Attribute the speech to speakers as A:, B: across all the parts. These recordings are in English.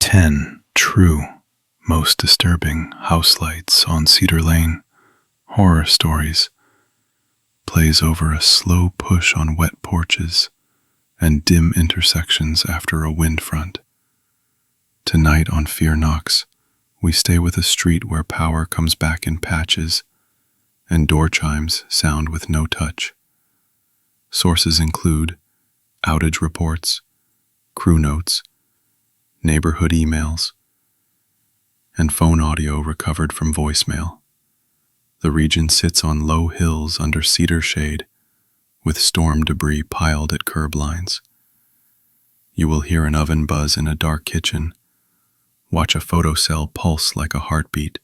A: 10 true, most disturbing house lights on Cedar Lane, horror stories, plays over a slow push on wet porches and dim intersections after a wind front. Tonight on FEAR NOX, we stay with a street where power comes back in patches and door chimes sound with no touch. Sources include outage reports, crew notes, neighborhood emails, and phone audio recovered from voicemail. The region sits on low hills under cedar shade, with storm debris piled at curb lines. You will hear an oven buzz in a dark kitchen, watch a photocell pulse like a heartbeat,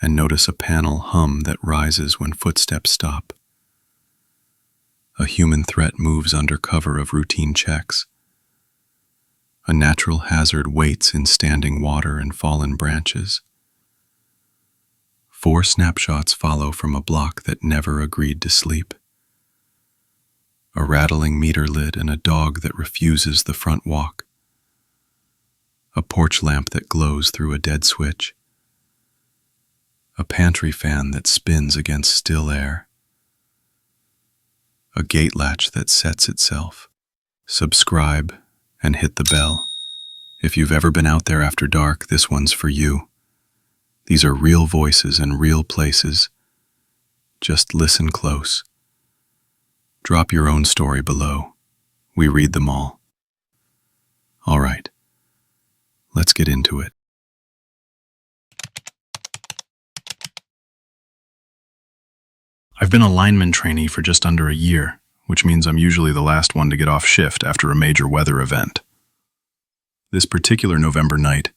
A: and notice a panel hum that rises when footsteps stop. A human threat moves under cover of routine checks. A natural hazard waits in standing water and fallen branches. 4 snapshots follow from a block that never agreed to sleep. A rattling meter lid and a dog that refuses the front walk. A porch lamp that glows through a dead switch. A pantry fan that spins against still air. A gate latch that sets itself. Subscribe and hit the bell. If you've ever been out there after dark, this one's for you. These are real voices and real places. Just listen close. Drop your own story below. We read them all. All right, let's get into it. I've been a lineman trainee for just under a year, which means I'm usually the last one to get off shift after a major weather event. This particular November night,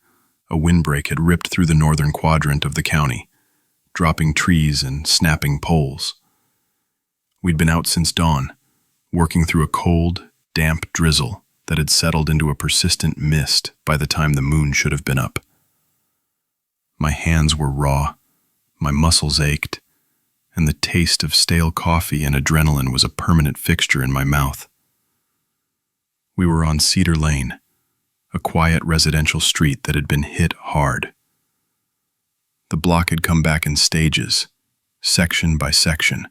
A: a windbreak had ripped through the northern quadrant of the county, dropping trees and snapping poles. We'd been out since dawn, working through a cold, damp drizzle that had settled into a persistent mist by the time the moon should have been up. My hands were raw, my muscles ached, and the taste of stale coffee and adrenaline was a permanent fixture in my mouth. We were on Cedar Lane, a quiet residential street that had been hit hard. The block had come back in stages, section by section,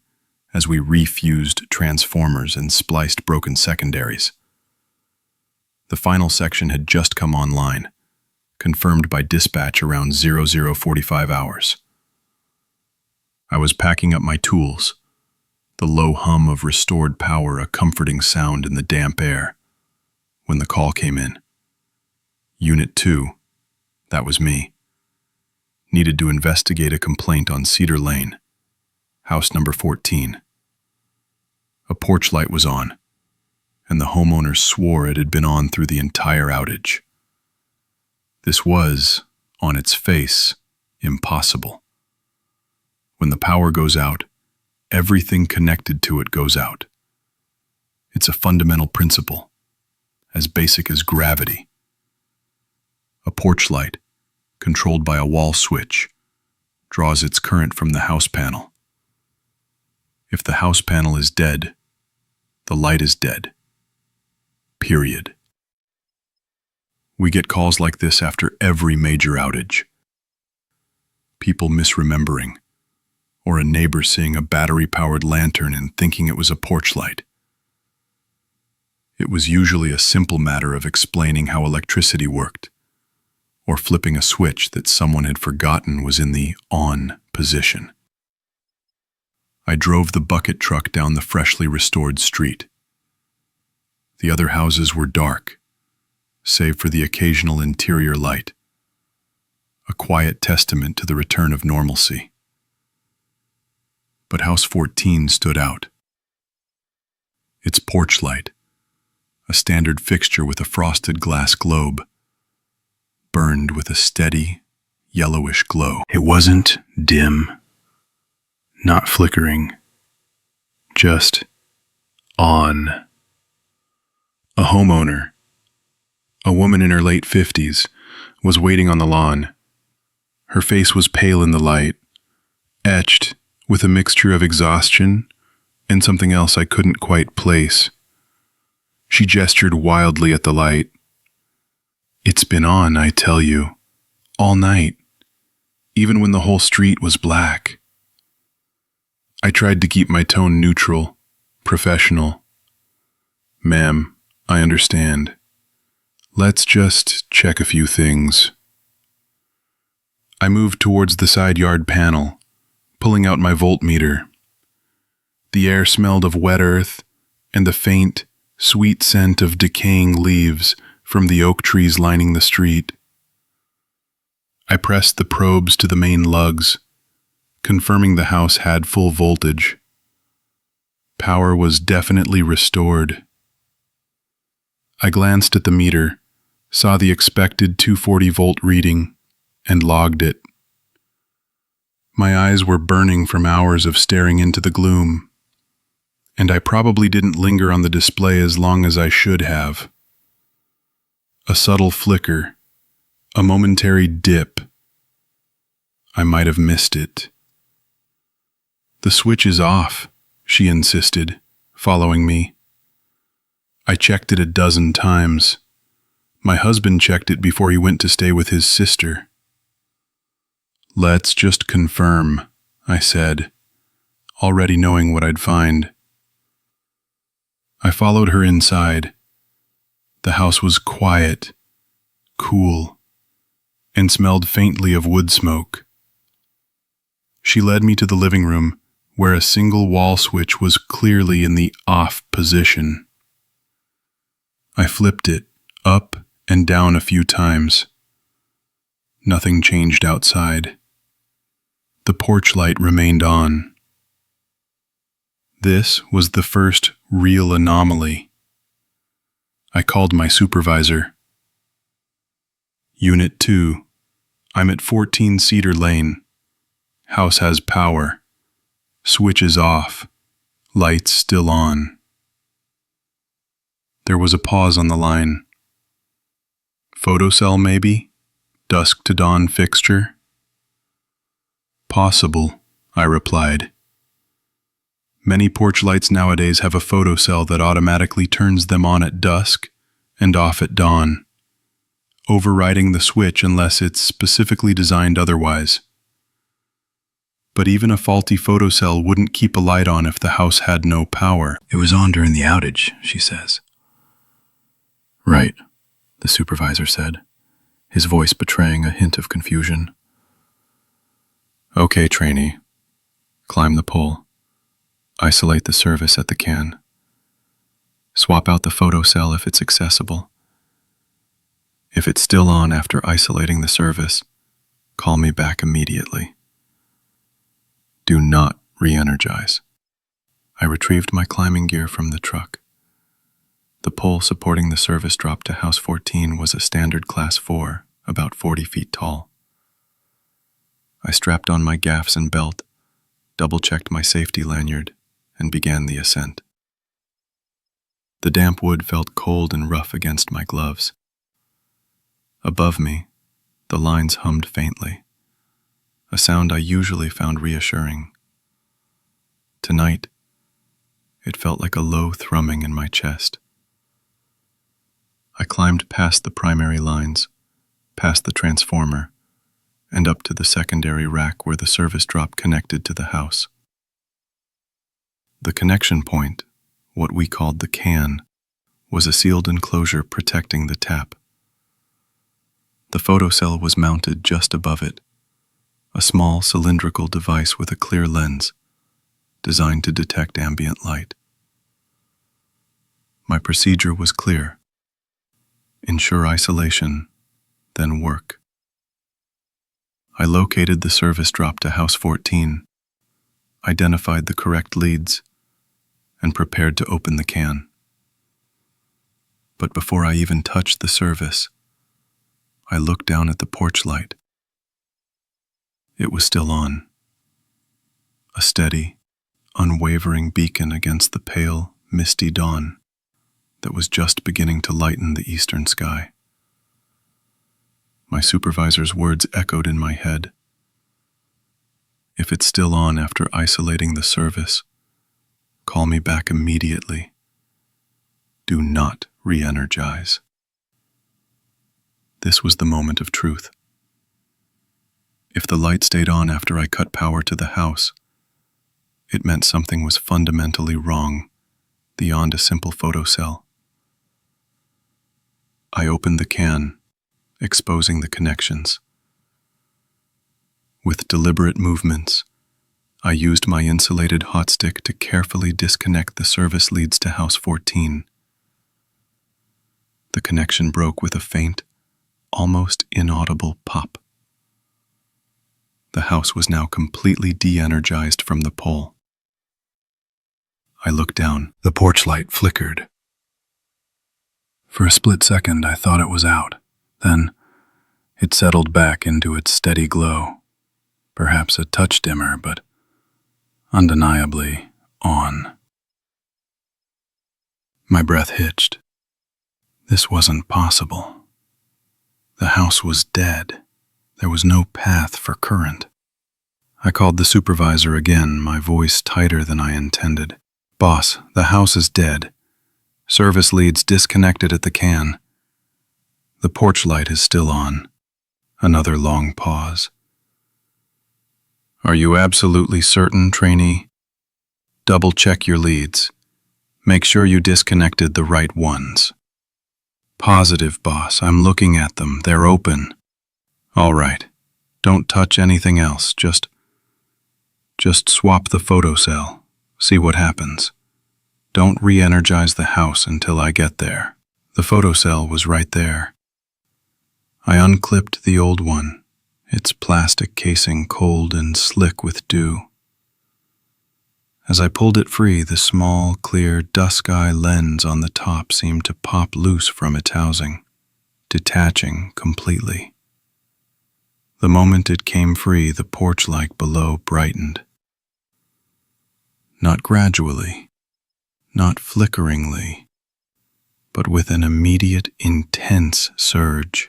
A: as we refused transformers and spliced broken secondaries. The final section had just come online, confirmed by dispatch around 0045 hours. I was packing up my tools, the low hum of restored power a comforting sound in the damp air, when the call came in. Unit 2, that was me, needed to investigate a complaint on Cedar Lane, house number 14. A porch light was on, and the homeowner swore it had been on through the entire outage. This was, on its face, impossible. When the power goes out, everything connected to it goes out. It's a fundamental principle, as basic as gravity. A porch light, controlled by a wall switch, draws its current from the house panel. If the house panel is dead, the light is dead. Period. We get calls like this after every major outage. People misremembering, or a neighbor seeing a battery-powered lantern and thinking it was a porch light. It was usually a simple matter of explaining how electricity worked, or flipping a switch that someone had forgotten was in the on position. I drove the bucket truck down the freshly restored street. The other houses were dark, save for the occasional interior light, a quiet testament to the return of normalcy. But House 14 stood out. Its porch light, a standard fixture with a frosted glass globe, burned with a steady, yellowish glow. It wasn't dim, not flickering, just on. A homeowner, a woman in her late 50s, was waiting on the lawn. Her face was pale in the light, etched with a mixture of exhaustion and something else I couldn't quite place. She gestured wildly at the light. It's been on, I tell you, all night, even when the whole street was black. I tried to keep my tone neutral, professional. Ma'am, I understand. Let's just check a few things. I moved towards the side yard panel, pulling out my voltmeter. The air smelled of wet earth and the faint, sweet scent of decaying leaves from the oak trees lining the street. I pressed the probes to the main lugs, confirming the house had full voltage. Power was definitely restored. I glanced at the meter, saw the expected 240-volt reading, and logged it. My eyes were burning from hours of staring into the gloom, and I probably didn't linger on the display as long as I should have. A subtle flicker, a momentary dip. I might have missed it. "The switch is off," she insisted, following me. I checked it a dozen times. My husband checked it before he went to stay with his sister. "Let's just confirm," I said, already knowing what I'd find. I followed her inside. The house was quiet, cool, and smelled faintly of wood smoke. She led me to the living room, where a single wall switch was clearly in the off position. I flipped it up and down a few times. Nothing changed outside. The porch light remained on. This was the first real anomaly. I called my supervisor. "Unit 2, I'm at 14 Cedar Lane. House has power. Switch is off. Lights still on." There was a pause on the line. "Photocell, maybe? Dusk to dawn fixture?" "Possible," I replied. Many porch lights nowadays have a photocell that automatically turns them on at dusk and off at dawn, overriding the switch unless it's specifically designed otherwise. But even a faulty photocell wouldn't keep a light on if the house had no power.
B: "It was on during the outage," she says.
A: "Right," the supervisor said, his voice betraying a hint of confusion. "Okay, trainee. Climb the pole. Isolate the service at the can. Swap out the photocell if it's accessible. If it's still on after isolating the service, call me back immediately. Do not re-energize." I retrieved my climbing gear from the truck. The pole supporting the service drop to House 14 was a standard Class 4, about 40 feet tall. I strapped on my gaffs and belt, double-checked my safety lanyard, and began the ascent. The damp wood felt cold and rough against my gloves. Above me, the lines hummed faintly, a sound I usually found reassuring. Tonight, it felt like a low thrumming in my chest. I climbed past the primary lines, past the transformer, and up to the secondary rack where the service drop connected to the house. The connection point, what we called the can, was a sealed enclosure protecting the tap. The photocell was mounted just above it, a small cylindrical device with a clear lens, designed to detect ambient light. My procedure was clear. Ensure isolation, then work. I located the service drop to House 14, identified the correct leads, and prepared to open the can. But before I even touched the service, I looked down at the porch light. It was still on, a steady, unwavering beacon against the pale, misty dawn that was just beginning to lighten the eastern sky. My supervisor's words echoed in my head. "If it's still on after isolating the service, call me back immediately. Do not re-energize." This was the moment of truth. If the light stayed on after I cut power to the house, it meant something was fundamentally wrong beyond a simple photocell. I opened the can, exposing the connections. With deliberate movements, I used my insulated hotstick to carefully disconnect the service leads to house 14. The connection broke with a faint, almost inaudible pop. The house was now completely de-energized from the pole. I looked down.
B: The porch light flickered. For a split second, I thought it was out. Then, it settled back into its steady glow. Perhaps a touch dimmer, but undeniably on. My breath hitched. This wasn't possible. The house was dead. There was no path for current. I called the supervisor again, my voice tighter than I intended. "Boss, the house is dead. Service leads disconnected at the can. The porch light is still on." Another long pause. "Are you absolutely certain, trainee? Double-check your leads. Make sure you disconnected the right ones." "Positive, boss. I'm looking at them. They're open." "All right. Don't touch anything else. Just swap the photocell. See what happens. Don't re-energize the house until I get there." The photocell was right there. I unclipped the old one, its plastic casing cold and slick with dew. As I pulled it free, the small, clear, dusk-eye lens on the top seemed to pop loose from its housing, detaching completely. The moment it came free, the porch light below brightened. Not gradually, not flickeringly, but with an immediate, intense surge.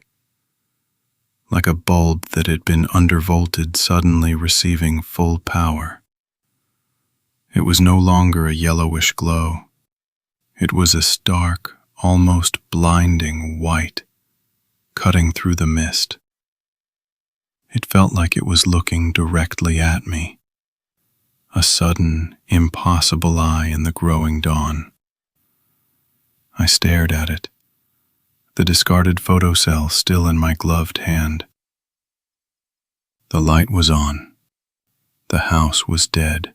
B: Like a bulb that had been undervolted suddenly receiving full power. It was no longer a yellowish glow. It was a stark, almost blinding white, cutting through the mist. It felt like it was looking directly at me. A sudden, impossible eye in the growing dawn. I stared at it, the discarded photocell still in my gloved hand. The light was on. The house was dead.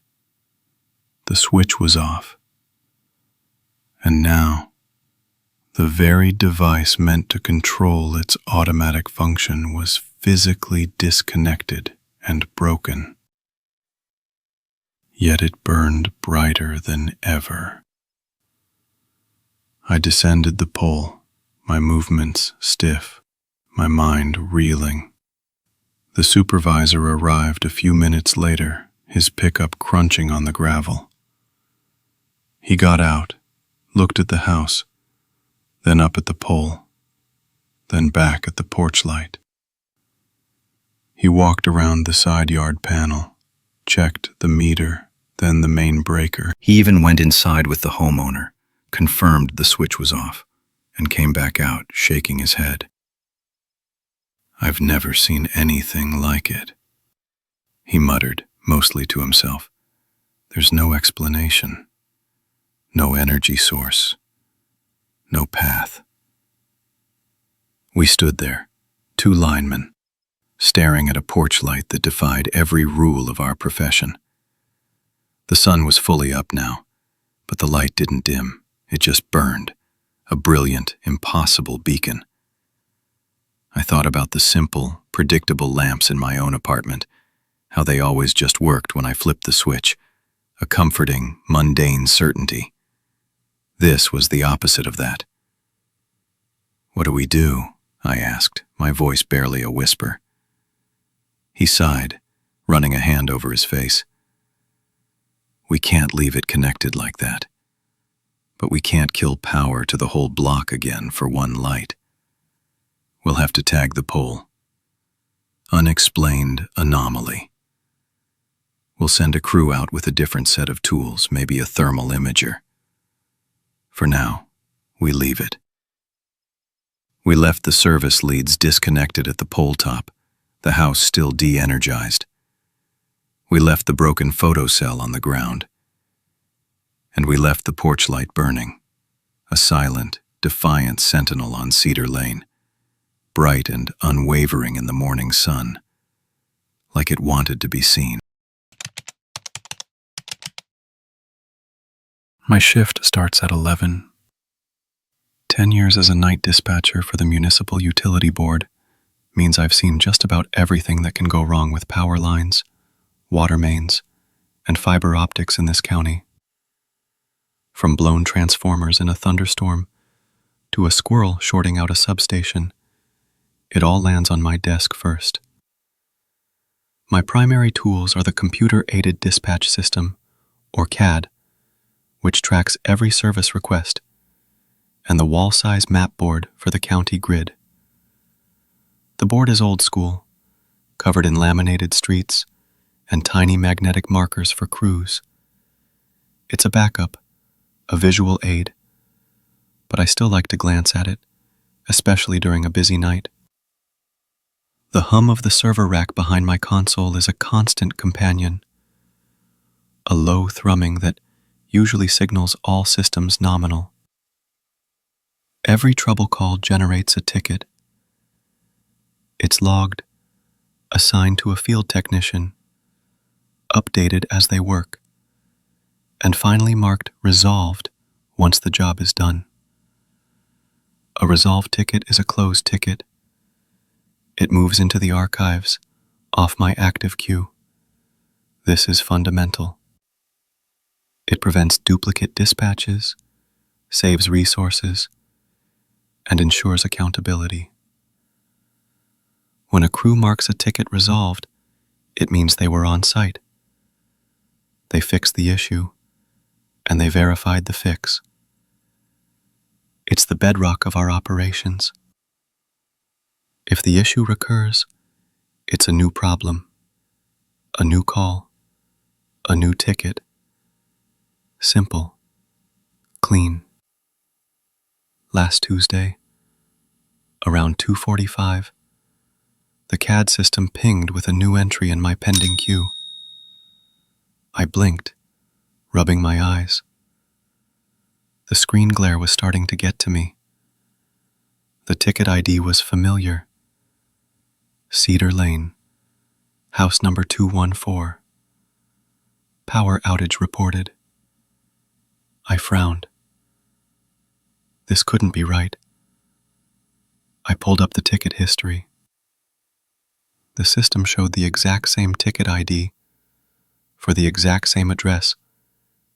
B: The switch was off. And now, the very device meant to control its automatic function was physically disconnected and broken. Yet it burned brighter than ever. I descended the pole, my movements stiff, my mind reeling. The supervisor arrived a few minutes later, his pickup crunching on the gravel. He got out, looked at the house, then up at the pole, then back at the porch light. He walked around the side yard panel, checked the meter, then the main breaker. He even went inside with the homeowner, confirmed the switch was off, and came back out, shaking his head. "I've never seen anything like it," he muttered, mostly to himself. "There's no explanation, no energy source, no path." We stood there, two linemen, staring at a porch light that defied every rule of our profession. The sun was fully up now, but the light didn't dim. It just burned, a brilliant, impossible beacon. I thought about the simple, predictable lamps in my own apartment, how they always just worked when I flipped the switch, a comforting, mundane certainty. This was the opposite of that. "What do we do?" I asked, my voice barely a whisper. He sighed, running a hand over his face. "We can't leave it connected like that. But we can't kill power to the whole block again for one light. We'll have to tag the pole. Unexplained anomaly. We'll send a crew out with a different set of tools, maybe a thermal imager. For now, we leave it." We left the service leads disconnected at the pole top, the house still de-energized. We left the broken photo cell on the ground. And we left the porch light burning, a silent, defiant sentinel on Cedar Lane, bright and unwavering in the morning sun, like it wanted to be seen.
A: My shift starts at 11. 10 years as a night dispatcher for the Municipal Utility Board means I've seen just about everything that can go wrong with power lines, water mains, and fiber optics in this county. From blown transformers in a thunderstorm to a squirrel shorting out a substation, it all lands on my desk first. My primary tools are the Computer-Aided Dispatch System, or CAD, which tracks every service request, and the wall-size map board for the county grid. The board is old school, covered in laminated streets and tiny magnetic markers for crews. It's a backup, a visual aid, but I still like to glance at it, especially during a busy night. The hum of the server rack behind my console is a constant companion, a low thrumming that usually signals all systems nominal. Every trouble call generates a ticket. It's logged, assigned to a field technician, updated as they work, and finally marked resolved once the job is done. A resolved ticket is a closed ticket. It moves into the archives, off my active queue. This is fundamental. It prevents duplicate dispatches, saves resources, and ensures accountability. When a crew marks a ticket resolved, it means they were on site. They fixed the issue, and they verified the fix. It's the bedrock of our operations. If the issue recurs, it's a new problem, a new call, a new ticket. Simple, clean. Last Tuesday, around 2:45, the CAD system pinged with a new entry in my pending queue. I blinked, rubbing my eyes. The screen glare was starting to get to me. The ticket ID was familiar. Cedar Lane, house number 214. Power outage reported. I frowned. This couldn't be right. I pulled up the ticket history. The system showed the exact same ticket ID for the exact same address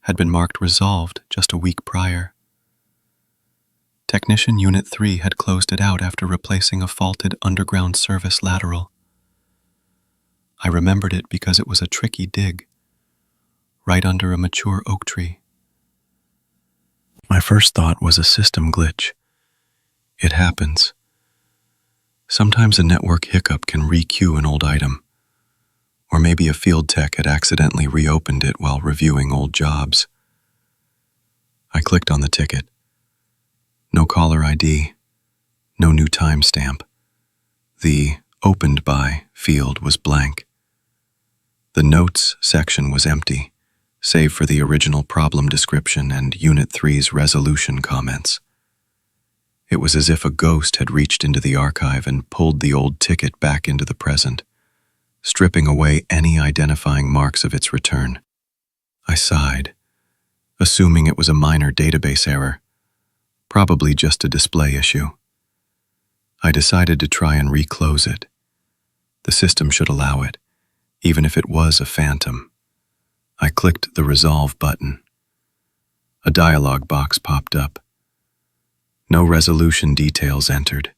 A: had been marked resolved just a week prior. Technician Unit 3 had closed it out after replacing a faulted underground service lateral. I remembered it because it was a tricky dig, right under a mature oak tree. My first thought was a system glitch. It happens. Sometimes a network hiccup can re-queue an old item, or maybe a field tech had accidentally reopened it while reviewing old jobs. I clicked on the ticket. No caller ID, no new timestamp. The opened by field was blank. The notes section was empty, save for the original problem description and Unit 3's resolution comments. It was as if a ghost had reached into the archive and pulled the old ticket back into the present, stripping away any identifying marks of its return. I sighed, assuming it was a minor database error, probably just a display issue. I decided to try and reclose it. The system should allow it, even if it was a phantom. I clicked the Resolve button. A dialog box popped up. No resolution details entered.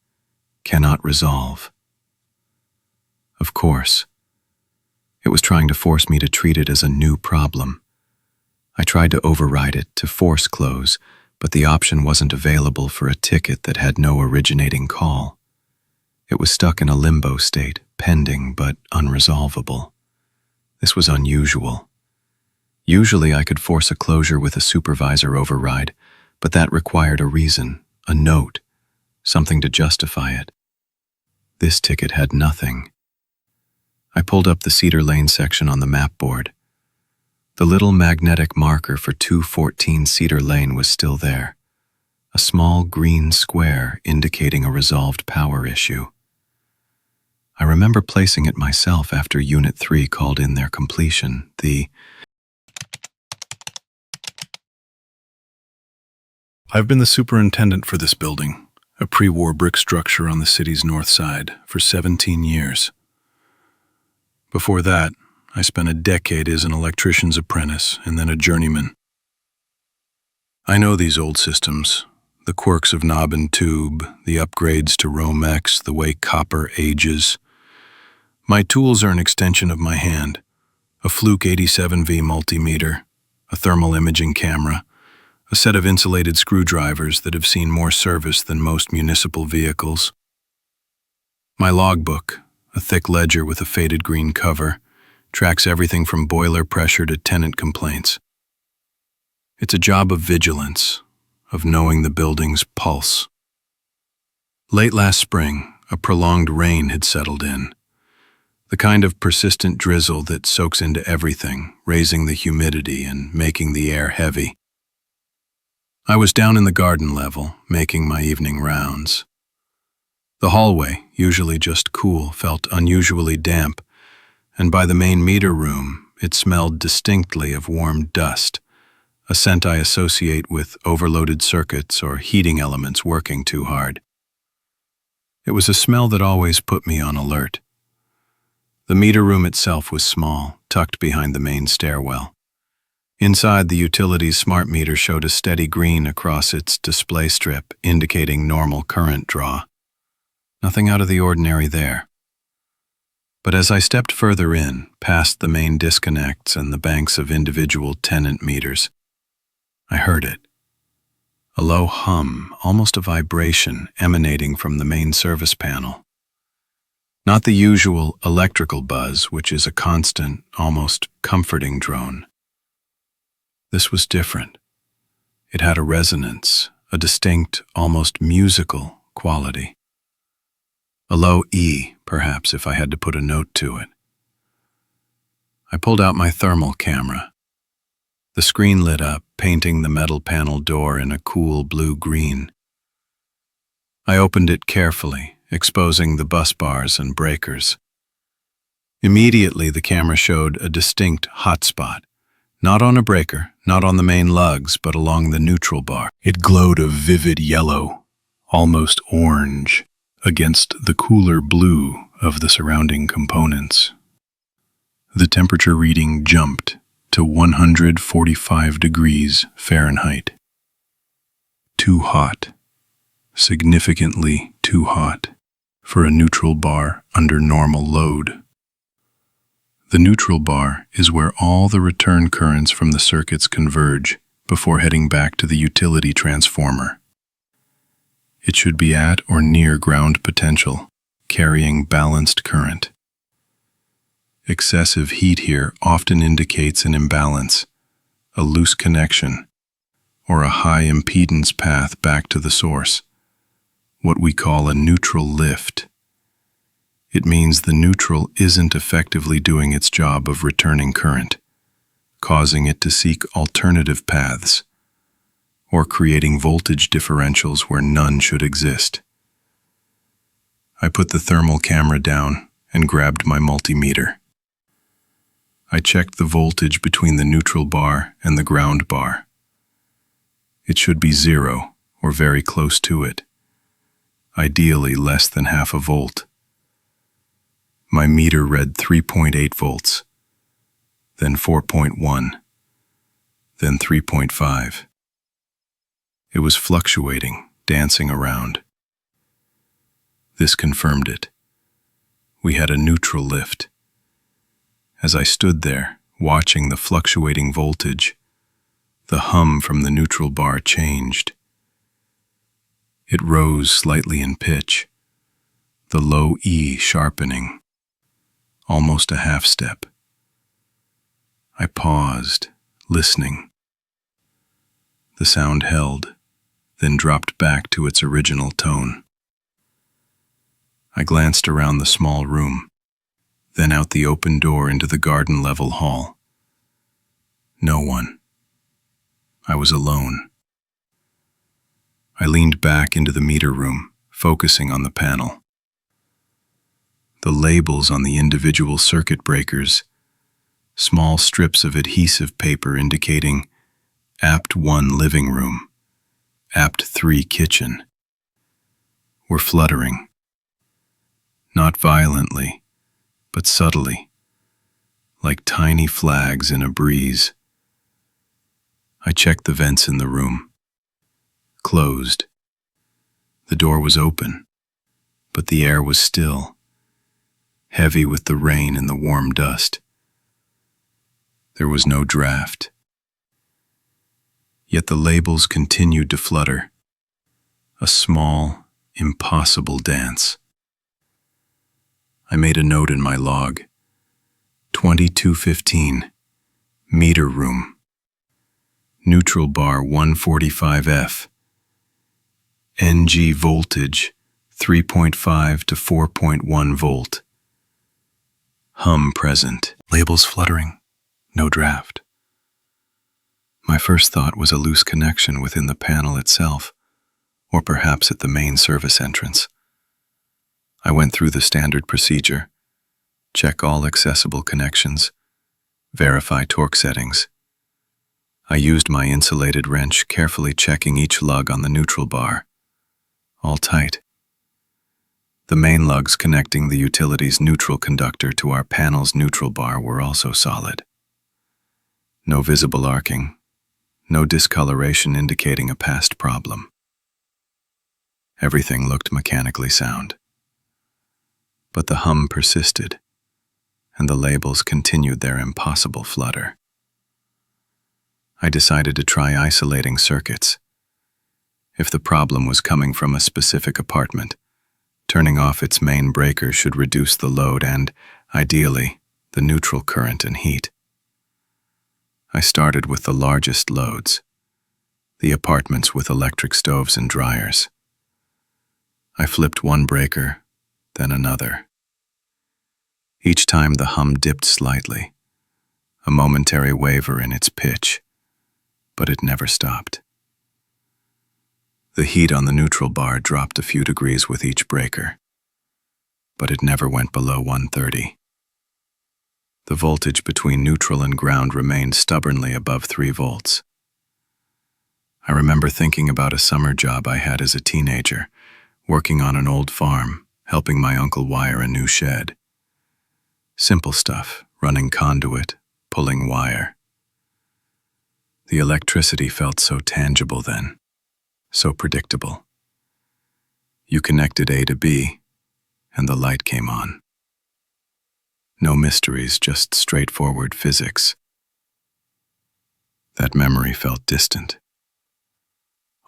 A: Cannot resolve. Of course. It was trying to force me to treat it as a new problem. I tried to override it to force close, but the option wasn't available for a ticket that had no originating call. It was stuck in a limbo state, pending but unresolvable. This was unusual. Usually I could force a closure with a supervisor override, but that required a reason, a note, something to justify it. This ticket had nothing. I pulled up the Cedar Lane section on the map board. The little magnetic marker for 214 Cedar Lane was still there, a small green square indicating a resolved power issue. I remember placing it myself after Unit 3 called in their completion.
B: I've been the superintendent for this building, a pre-war brick structure on the city's north side, for 17 years. Before that, I spent a decade as an electrician's apprentice and then a journeyman. I know these old systems, the quirks of knob and tube, the upgrades to Romex, the way copper ages. My tools are an extension of my hand, a Fluke 87V multimeter, a thermal imaging camera, a set of insulated screwdrivers that have seen more service than most municipal vehicles. My logbook, a thick ledger with a faded green cover, tracks everything from boiler pressure to tenant complaints. It's a job of vigilance, of knowing the building's pulse. Late last spring, a prolonged rain had settled in, the kind of persistent drizzle that soaks into everything, raising the humidity and making the air heavy. I was down in the garden level, making my evening rounds. The hallway, usually just cool, felt unusually damp, and by the main meter room, it smelled distinctly of warm dust, a scent I associate with overloaded circuits or heating elements working too hard. It was a smell that always put me on alert. The meter room itself was small, tucked behind the main stairwell. Inside, the utility's smart meter showed a steady green across its display strip, indicating normal current draw. Nothing out of the ordinary there. But as I stepped further in, past the main disconnects and the banks of individual tenant meters, I heard it. A low hum, almost a vibration, emanating from the main service panel. Not the usual electrical buzz, which is a constant, almost comforting drone. This was different. It had a resonance, a distinct, almost musical quality. A low E, perhaps, if I had to put a note to it. I pulled out my thermal camera. The screen lit up, painting the metal panel door in a cool blue-green. I opened it carefully, exposing the bus bars and breakers. Immediately, the camera showed a distinct hotspot, not on a breaker, not on the main lugs, but along the neutral bar. It glowed a vivid yellow, almost orange, against the cooler blue of the surrounding components. The temperature reading jumped to 145 degrees Fahrenheit. Too hot. Significantly too hot for a neutral bar under normal load. The neutral bar is where all the return currents from the circuits converge before heading back to the utility transformer. It should be at or near ground potential, carrying balanced current. Excessive heat here often indicates an imbalance, a loose connection, or a high impedance path back to the source, what we call a neutral lift. It means the neutral isn't effectively doing its job of returning current, causing it to seek alternative paths, or creating voltage differentials where none should exist. I put the thermal camera down and grabbed my multimeter. I checked the voltage between the neutral bar and the ground bar. It should be 0 or very close to it, ideally less than half a volt. My meter read 3.8 volts, then 4.1, then 3.5. It was fluctuating, dancing around. This confirmed it. We had a neutral lift. As I stood there, watching the fluctuating voltage, the hum from the neutral bar changed. It rose slightly in pitch, the low E sharpening, almost a half step. I paused, listening. The sound held, then dropped back to its original tone. I glanced around the small room, then out the open door into the garden-level hall. No one. I was alone. I leaned back into the meter room, focusing on the panel. The labels on the individual circuit breakers, small strips of adhesive paper indicating Apt 1 living room, Apt 3 kitchen, were fluttering. Not violently, but subtly, like tiny flags in a breeze. I checked the vents in the room. Closed. The door was open, but the air was still, heavy with the rain and the warm dust. There was no draft. Yet the labels continued to flutter, a small, impossible dance. I made a note in my log. 2215, meter room. Neutral bar 145F. NG voltage 3.5 to 4.1 volt. Hum present. Labels fluttering. No draft. My first thought was a loose connection within the panel itself, or perhaps at the main service entrance. I went through the standard procedure, check all accessible connections, verify torque settings. I used my insulated wrench, carefully checking each lug on the neutral bar. All tight. The main lugs connecting the utility's neutral conductor to our panel's neutral bar were also solid. No visible arcing, no discoloration indicating a past problem. Everything looked mechanically sound. But the hum persisted, and the labels continued their impossible flutter. I decided to try isolating circuits. If the problem was coming from a specific apartment, turning off its main breaker should reduce the load and, ideally, the neutral current and heat. I started with the largest loads, the apartments with electric stoves and dryers. I flipped one breaker, then another. Each time the hum dipped slightly, a momentary waver in its pitch, but it never stopped. The heat on the neutral bar dropped a few degrees with each breaker, but it never went below 130. The voltage between neutral and ground remained stubbornly above 3 volts. I remember thinking about a summer job I had as a teenager, working on an old farm, helping my uncle wire a new shed. Simple stuff, running conduit, pulling wire. The electricity felt so tangible then, so predictable. You connected A to B, and the light came on. No mysteries, just straightforward physics. That memory felt distant,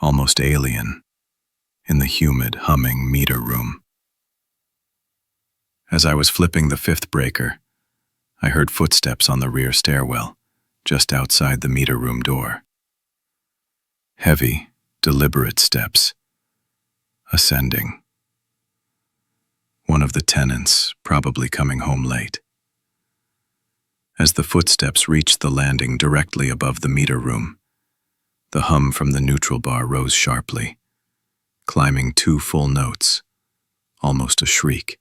B: almost alien, in the humid, humming meter room. As I was flipping the 5th breaker, I heard footsteps on the rear stairwell, just outside the meter room door. Heavy, deliberate steps, ascending. One of the tenants, probably coming home late. As the footsteps reached the landing directly above the meter room, the hum from the neutral bar rose sharply, climbing 2 full notes, almost a shriek.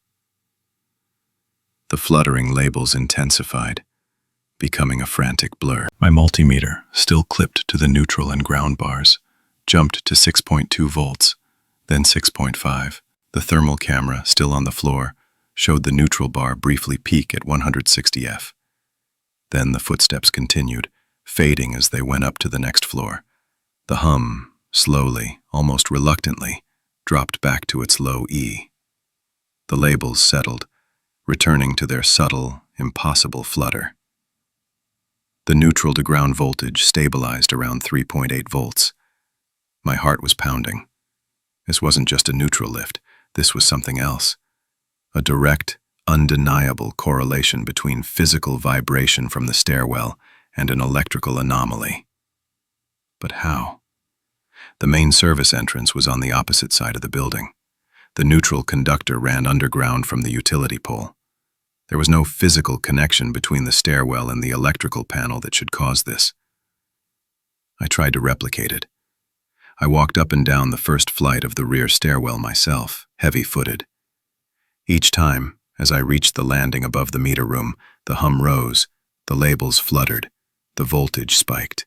B: The fluttering labels intensified, becoming a frantic blur. My multimeter, still clipped to the neutral and ground bars, jumped to 6.2 volts, then 6.5. The thermal camera, still on the floor, showed the neutral bar briefly peak at 160 F. Then the footsteps continued, fading as they went up to the next floor. The hum, slowly, almost reluctantly, dropped back to its low E. The labels settled, returning to their subtle, impossible flutter. The neutral to ground voltage stabilized around 3.8 volts. My heart was pounding. This wasn't just a neutral lift. This was something else. A direct, undeniable correlation between physical vibration from the stairwell and an electrical anomaly. But how? The main service entrance was on the opposite side of the building.
A: The neutral conductor ran underground from the utility pole. There was no physical connection between the stairwell and the electrical panel that should cause this. I tried to replicate it. I walked up and down the first flight of the rear stairwell myself, heavy-footed. Each time, as I reached the landing above the meter room, the hum rose, the labels fluttered, the voltage spiked.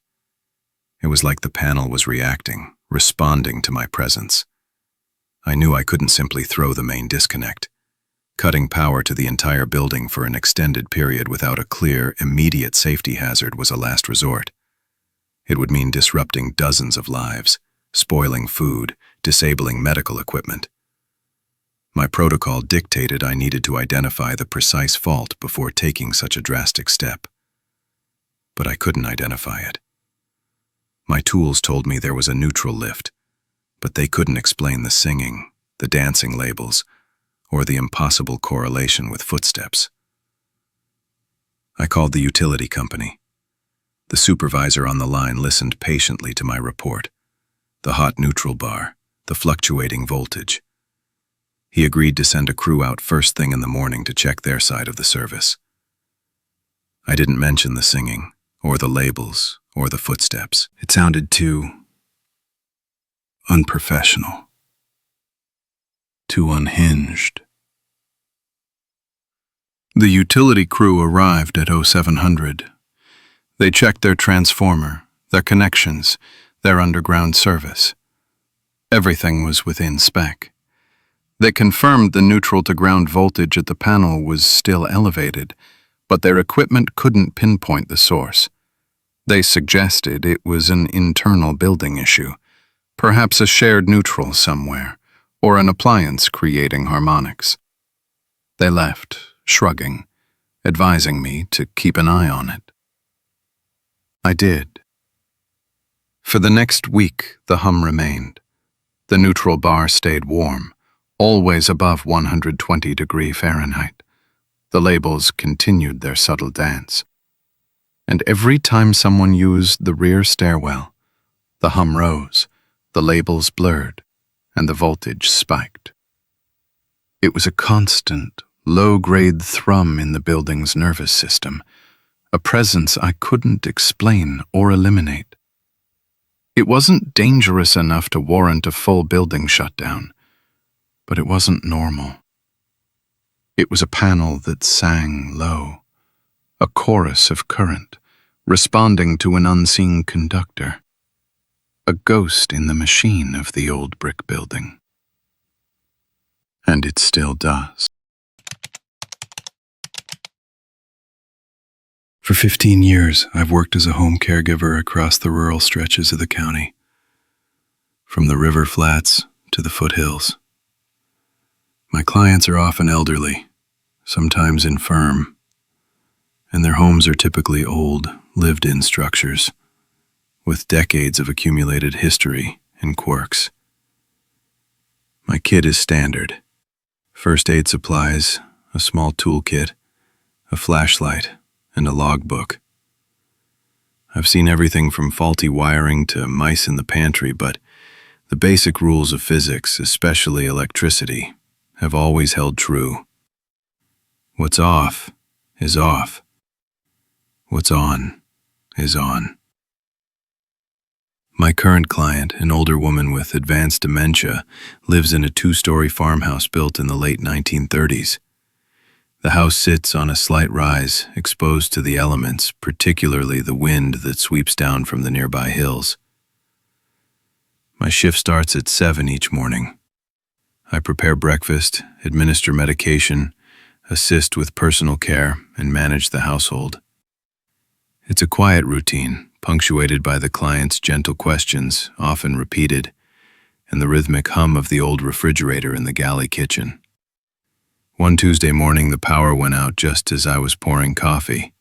A: It was like the panel was reacting, responding to my presence. I knew I couldn't simply throw the main disconnect. Cutting power to the entire building for an extended period without a clear, immediate safety hazard was a last resort. It would mean disrupting dozens of lives, spoiling food, disabling medical equipment. My protocol dictated I needed to identify the precise fault before taking such a drastic step. But I couldn't identify it. My tools told me there was a neutral lift, but they couldn't explain the singing, the dancing labels, or the impossible correlation with footsteps. I called the utility company. The supervisor on the line listened patiently to my report. The hot neutral bar, the fluctuating voltage. He agreed to send a crew out first thing in the morning to check their side of the service. I didn't mention the singing, or the labels, or the footsteps. It sounded too unprofessional, too unhinged. The utility crew arrived at 0700. They checked their transformer, their connections, their underground service. Everything was within spec. They confirmed the neutral-to-ground voltage at the panel was still elevated, but their equipment couldn't pinpoint the source. They suggested it was an internal building issue, perhaps a shared neutral somewhere, or an appliance creating harmonics. They left, shrugging, advising me to keep an eye on it. I did. For the next week, the hum remained. The neutral bar stayed warm, always above 120 degrees Fahrenheit. The labels continued their subtle dance. And every time someone used the rear stairwell, the hum rose, the labels blurred, and the voltage spiked. It was a constant, low-grade thrum in the building's nervous system, a presence I couldn't explain or eliminate. It wasn't dangerous enough to warrant a full building shutdown, but it wasn't normal. It was a panel that sang low, a chorus of current, responding to an unseen conductor, a ghost in the machine of the old brick building. And it still does. For 15 years, I've worked as a home caregiver across the rural stretches of the county, from the river flats to the foothills. My clients are often elderly, sometimes infirm, and their homes are typically old, lived-in structures, with decades of accumulated history and quirks. My kit is standard. First aid supplies, a small toolkit, a flashlight, and a logbook. I've seen everything from faulty wiring to mice in the pantry, but the basic rules of physics, especially electricity, have always held true. What's off is off. What's on is on. My current client, an older woman with advanced dementia, lives in a 2-story farmhouse built in the late 1930s. The house sits on a slight rise, exposed to the elements, particularly the wind that sweeps down from the nearby hills. My shift starts at 7 each morning. I prepare breakfast, administer medication, assist with personal care, and manage the household. It's a quiet routine, punctuated by the client's gentle questions, often repeated, and the rhythmic hum of the old refrigerator in the galley kitchen. One Tuesday morning, the power went out just as I was pouring coffee.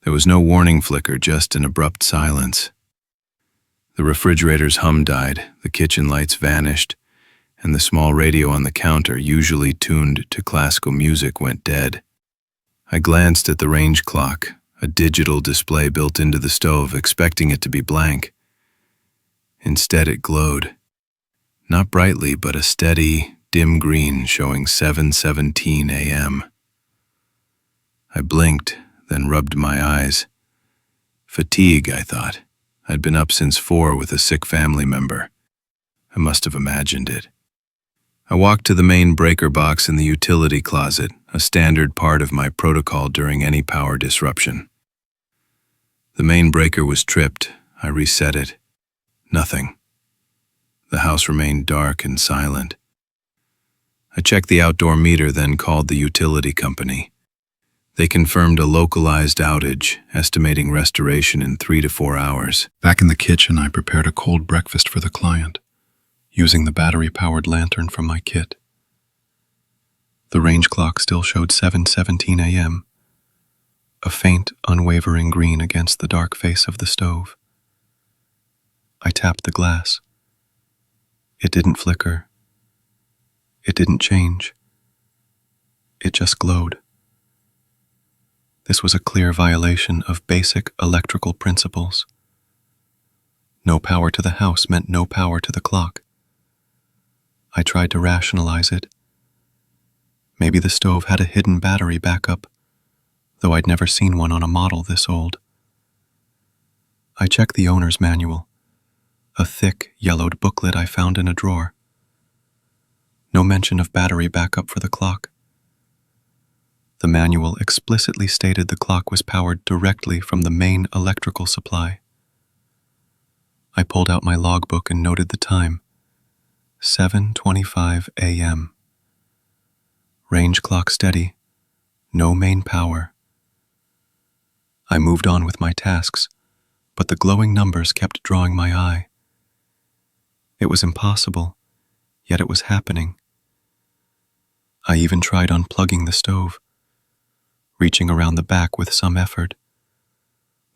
A: There was no warning flicker, just an abrupt silence. The refrigerator's hum died, the kitchen lights vanished, and the small radio on the counter, usually tuned to classical music, went dead. I glanced at the range clock, a digital display built into the stove, expecting it to be blank. Instead, it glowed. Not brightly, but a steady,
B: dim green showing 7:17 a.m. I blinked, then rubbed my eyes. Fatigue, I thought. I'd been up since 4 with a sick family member. I must have imagined it. I walked to the main breaker box in the utility closet, a standard part of my protocol during any power disruption. The main breaker was tripped. I reset it. Nothing. The house remained dark and silent. I checked the outdoor meter, then called the utility company. They confirmed a localized outage, estimating restoration in 3 to 4 hours.
A: Back in the kitchen, I prepared a cold breakfast for the client, using the battery-powered lantern from my kit. The range clock still showed 7:17 a.m., a faint, unwavering green against the dark face of the stove. I tapped the glass. It didn't flicker. It didn't change. It just glowed. This was a clear violation of basic electrical principles. No power to the house meant no power to the clock. I tried to rationalize it. Maybe the stove had a hidden battery backup, though I'd never seen one on a model this old. I checked the owner's manual, a thick, yellowed booklet I found in a drawer. No mention of battery backup for the clock. The manual explicitly stated the clock was powered directly from the main electrical supply. I pulled out my logbook and noted the time, 7:25 a.m. Range clock steady, no main power. I moved on with my tasks, but the glowing numbers kept drawing my eye. It was impossible, yet it was happening. I even tried unplugging the stove, reaching around the back with some effort.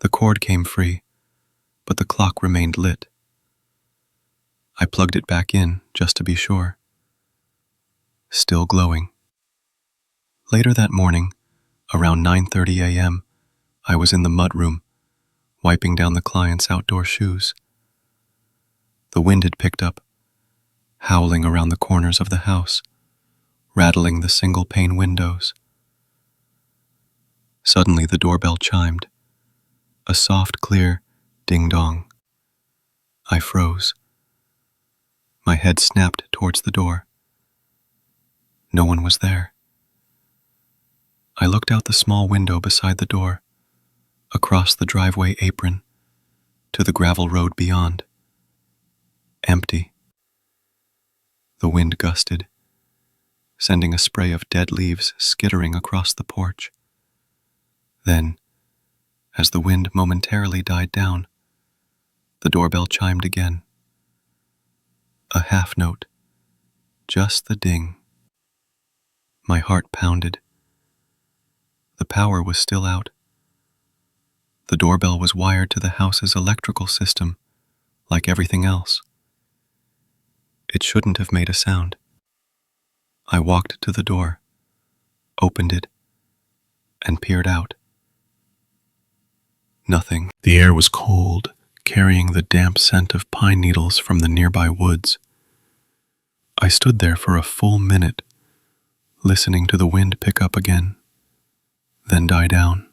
A: The cord came free, but the clock remained lit. I plugged it back in just to be sure. Still glowing. Later that morning, around 9:30 a.m., I was in the mudroom, wiping down the client's outdoor shoes. The wind had picked up, howling around the corners of the house, rattling the single-pane windows. Suddenly the doorbell chimed, a soft, clear ding-dong. I froze. My head snapped towards the door. No one was there. I looked out the small window beside the door, across the driveway apron, to the gravel road beyond. Empty. The wind gusted, sending a spray of dead leaves skittering across the porch. Then, as the wind momentarily died down, the doorbell chimed again. A half note, just the ding. My heart pounded. The power was still out. The doorbell was wired to the house's electrical system, like everything else. It shouldn't have made a sound. I walked to the door, opened it, and peered out. Nothing. The air was cold, carrying the damp scent of pine needles from the nearby woods. I stood there for a full minute, listening to the wind pick up again, then die down.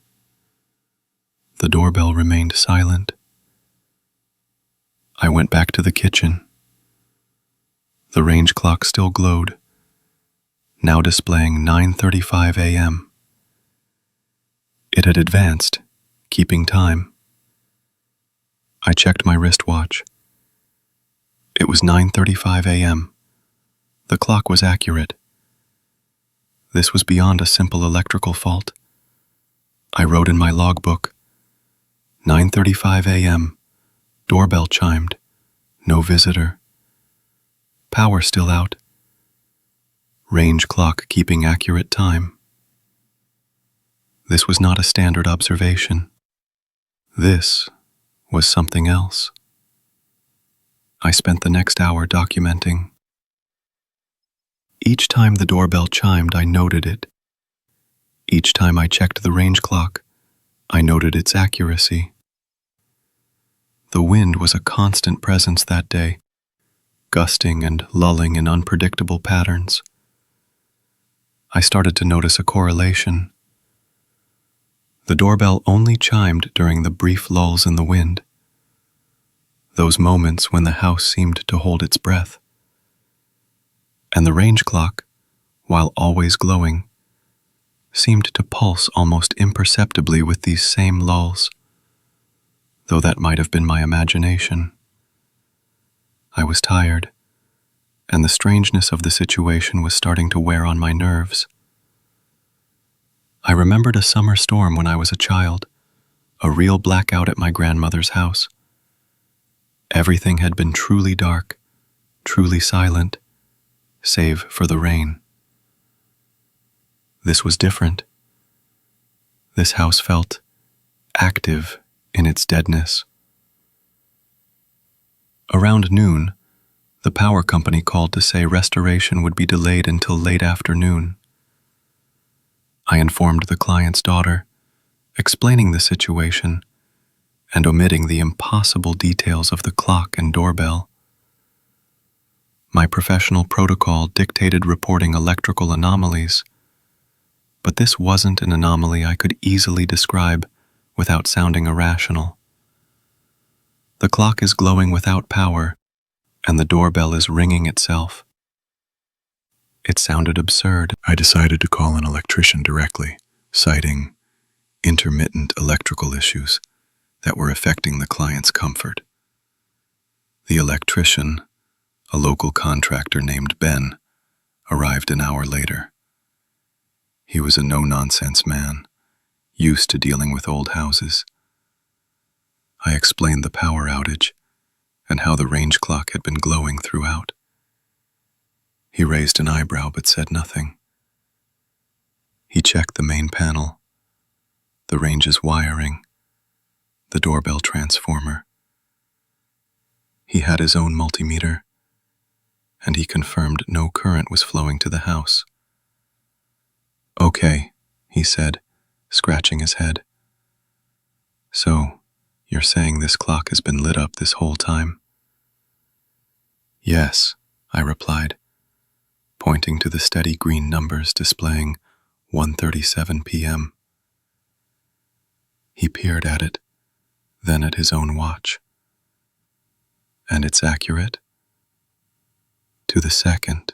A: The doorbell remained silent. I went back to the kitchen. The range clock still glowed, now displaying 9:35 a.m. It had advanced, keeping time. I checked my wristwatch. It was 9:35 a.m. The clock was accurate. This was beyond a simple electrical fault. I wrote in my logbook, 9:35 a.m., doorbell chimed, no visitor. Power still out. Range clock keeping accurate time. This was not a standard observation. This was something else. I spent the next hour documenting. Each time the doorbell chimed, I noted it. Each time I checked the range clock, I noted its accuracy. The wind was a constant presence that day, gusting and lulling in unpredictable patterns. I started to notice a correlation. The doorbell only chimed during the brief lulls in the wind, those moments when the house seemed to hold its breath. And the range clock, while always glowing, seemed to pulse almost imperceptibly with these same lulls, though that might have been my imagination. I was tired, and the strangeness of the situation was starting to wear on my nerves. I remembered a summer storm when I was a child, a real blackout at my grandmother's house. Everything had been truly dark, truly silent, save for the rain. This was different. This house felt active in its deadness. Around noon, the power company called to say restoration would be delayed until late afternoon. I informed the client's daughter, explaining the situation and omitting the impossible details of the clock and doorbell. My professional protocol dictated reporting electrical anomalies, but this wasn't an anomaly I could easily describe without sounding irrational. The clock is glowing without power, and the doorbell is ringing itself. It sounded absurd.
B: I decided to call an electrician directly, citing intermittent electrical issues that were affecting the client's comfort. The electrician, a local contractor named Ben, arrived an hour later. He was a no-nonsense man, used to dealing with old houses. I explained the power outage and how the range clock had been glowing throughout. He raised an eyebrow but said nothing. He checked the main panel, the range's wiring, the doorbell transformer. He had his own multimeter, and he confirmed no current was flowing to the house. "Okay," he said, scratching his head. "So, you're saying this clock has been lit up this whole time?" "Yes," I replied, pointing to the steady green numbers displaying 1:37 p.m. He peered at it, then at his own watch. "And it's accurate?" "To the second."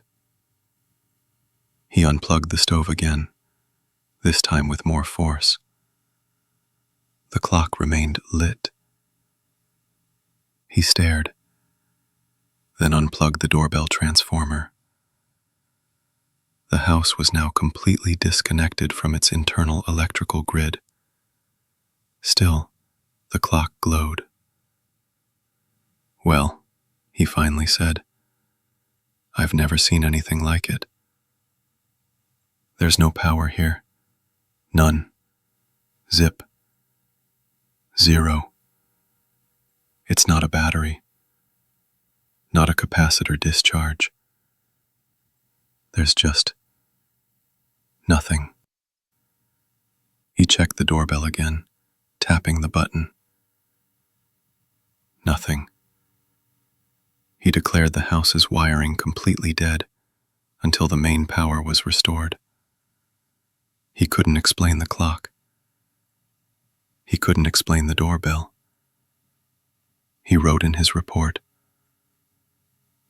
B: He unplugged the stove again, this time with more force. The clock remained lit. He stared, then unplugged the doorbell transformer. The house was now completely disconnected from its internal electrical grid. Still, the clock glowed. "Well," he finally said, "I've never seen anything like it. There's no power here. None. Zip. Zero. It's not a battery. Not a capacitor discharge. There's just nothing." He checked the doorbell again, tapping the button. Nothing. He declared the house's wiring completely dead until the main power was restored. He couldn't explain the clock. He couldn't explain the doorbell. He wrote in his report,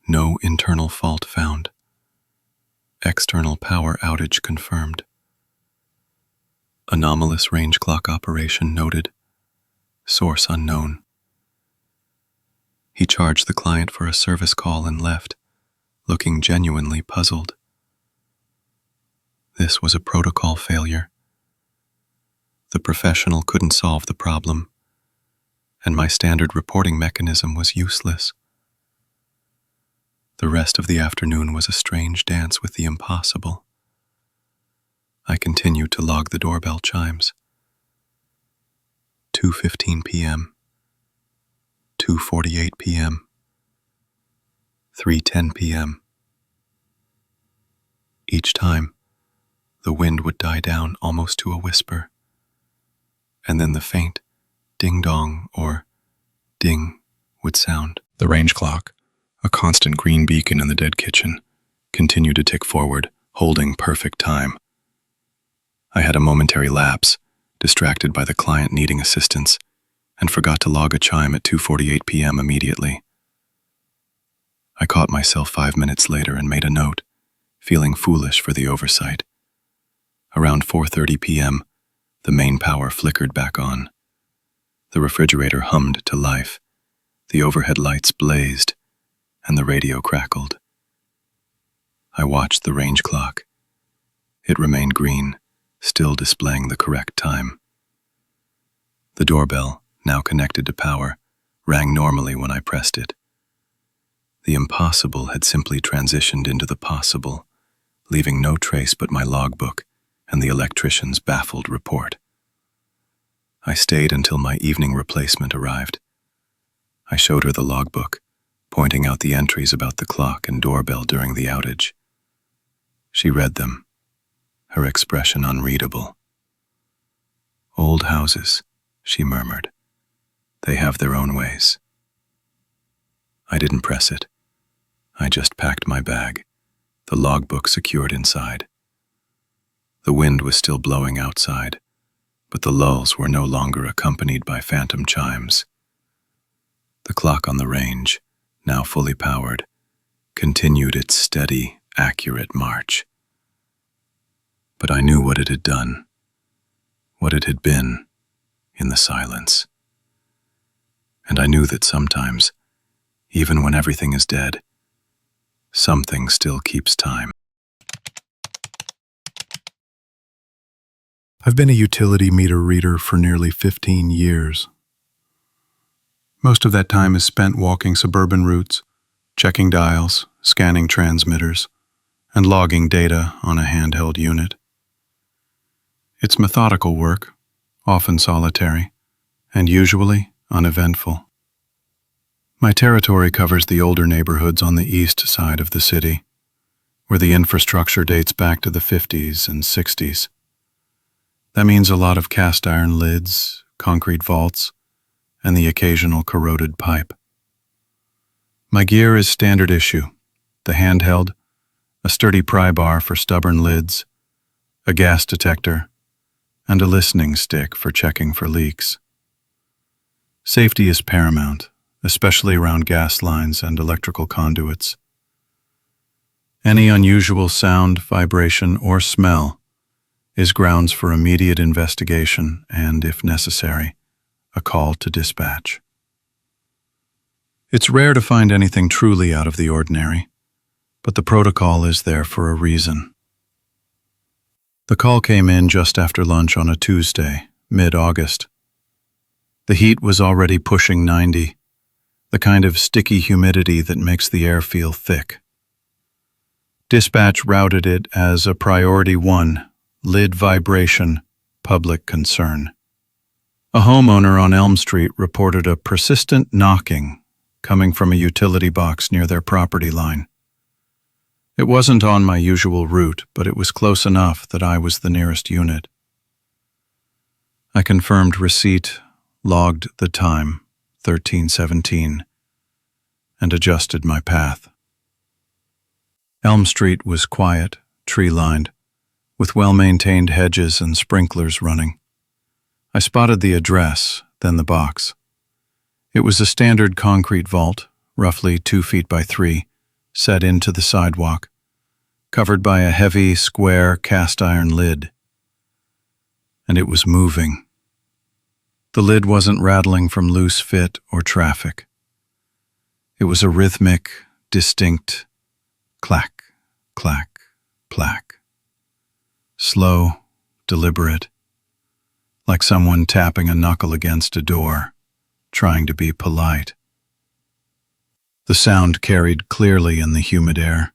B: "No internal fault found. External power outage confirmed. Anomalous range clock operation noted. Source unknown." He charged the client for a service call and left, looking genuinely puzzled. This was a protocol failure. The professional couldn't solve the problem, and my standard reporting mechanism was useless. The rest of the afternoon was a strange dance with the impossible. I continued to log the doorbell chimes. 2:15 p.m., 2:48 p.m., 3:10 p.m. Each time, the wind would die down almost to a whisper, and then the faint ding-dong or ding would sound.
C: The range clock,
A: A constant green beacon in the dead kitchen continued to tick forward, holding perfect time. I had a momentary lapse, distracted by the client needing assistance, and forgot to log a chime at 2:48 p.m. immediately. I caught myself 5 minutes later and made a note, feeling foolish for the oversight. Around 4:30 p.m., the main power flickered back on. The refrigerator hummed to life, the overhead lights blazed, and the radio crackled. I watched the range clock. It remained green, still displaying the correct time. The doorbell, now connected to power, rang normally when I pressed it. The impossible had simply transitioned into the possible, leaving no trace but my logbook and the electrician's baffled report. I stayed until my evening replacement arrived. I showed her the logbook, pointing out the entries about the clock and doorbell during the outage. She read them, her expression unreadable. "Old houses," she murmured. "They have their own ways." I didn't press it. I just packed my bag, the logbook secured inside. The wind was still blowing outside, but the lulls were no longer accompanied by phantom chimes. The clock on the range, now fully powered, continued its steady, accurate march. But I knew what it had done, what it had been, in the silence. And I knew that sometimes, even when everything is dead, something still keeps time.
B: I've been a utility meter reader for nearly 15 years. Most of that time is spent walking suburban routes, checking dials, scanning transmitters, and logging data on a handheld unit. It's methodical work, often solitary, and usually uneventful. My territory covers the older neighborhoods on the east side of the city, where the infrastructure dates back to the 50s and 60s. That means a lot of cast iron lids, concrete vaults, and the occasional corroded pipe. My gear is standard issue: the handheld, a sturdy pry bar for stubborn lids, a gas detector, and a listening stick for checking for leaks. Safety is paramount, especially around gas lines and electrical conduits. Any unusual sound, vibration, or smell is grounds for immediate investigation and, if necessary, a call to dispatch. It's rare to find anything truly out of the ordinary, but the protocol is there for a reason. The call came in just after lunch on a Tuesday, mid-August. The heat was already pushing 90, the kind of sticky humidity that makes the air feel thick. Dispatch routed it as a Priority 1, lid vibration, public concern. A homeowner on Elm Street reported a persistent knocking coming from a utility box near their property line. It wasn't on my usual route, but it was close enough that I was the nearest unit. I confirmed receipt, logged the time, 13:17, and adjusted my path. Elm Street was quiet, tree-lined, with well-maintained hedges and sprinklers running. I spotted the address, then the box. It was a standard concrete vault, roughly 2 feet by 3, set into the sidewalk, covered by a heavy, square cast-iron lid. And it was moving. The lid wasn't rattling from loose fit or traffic. It was a rhythmic, distinct clack, clack, clack. Slow, deliberate, like someone tapping a knuckle against a door, trying to be polite. The sound carried clearly in the humid air.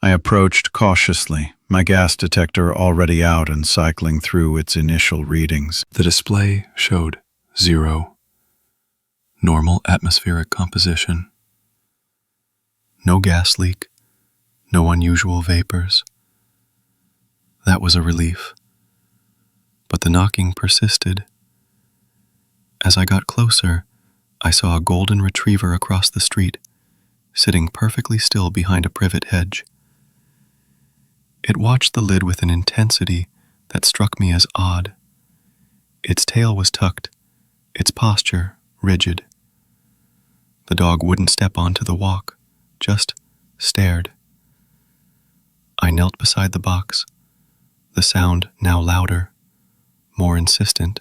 B: I approached cautiously, my gas detector already out and cycling through its initial readings.
A: The display showed 0. Normal atmospheric composition. No gas leak. No unusual vapors. That was a relief. But the knocking persisted. As I got closer, I saw a golden retriever across the street,
B: sitting perfectly still behind a privet hedge. It watched the lid with an intensity that struck me as odd. Its tail was tucked, its posture rigid. The dog wouldn't step onto the walk, just stared. I knelt beside the box, the sound now louder, more insistent.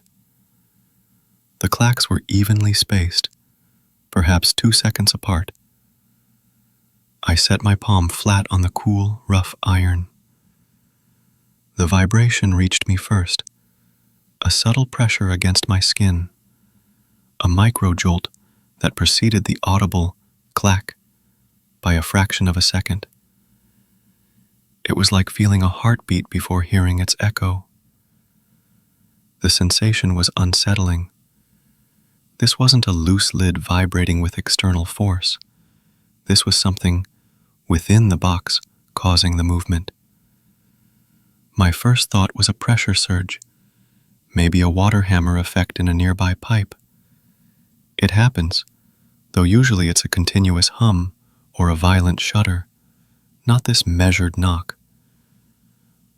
B: The clacks were evenly spaced, perhaps 2 seconds apart. I set my palm flat on the cool, rough iron. The vibration reached me first, a subtle pressure against my skin, a micro jolt that preceded the audible clack by a fraction of a second. It was like feeling a heartbeat before hearing its echo. The sensation was unsettling. This wasn't a loose lid vibrating with external force. This was something within the box causing the movement. My first thought was a pressure surge, maybe a water hammer effect in a nearby pipe. It happens, though usually it's a continuous hum or a violent shudder, not this measured knock.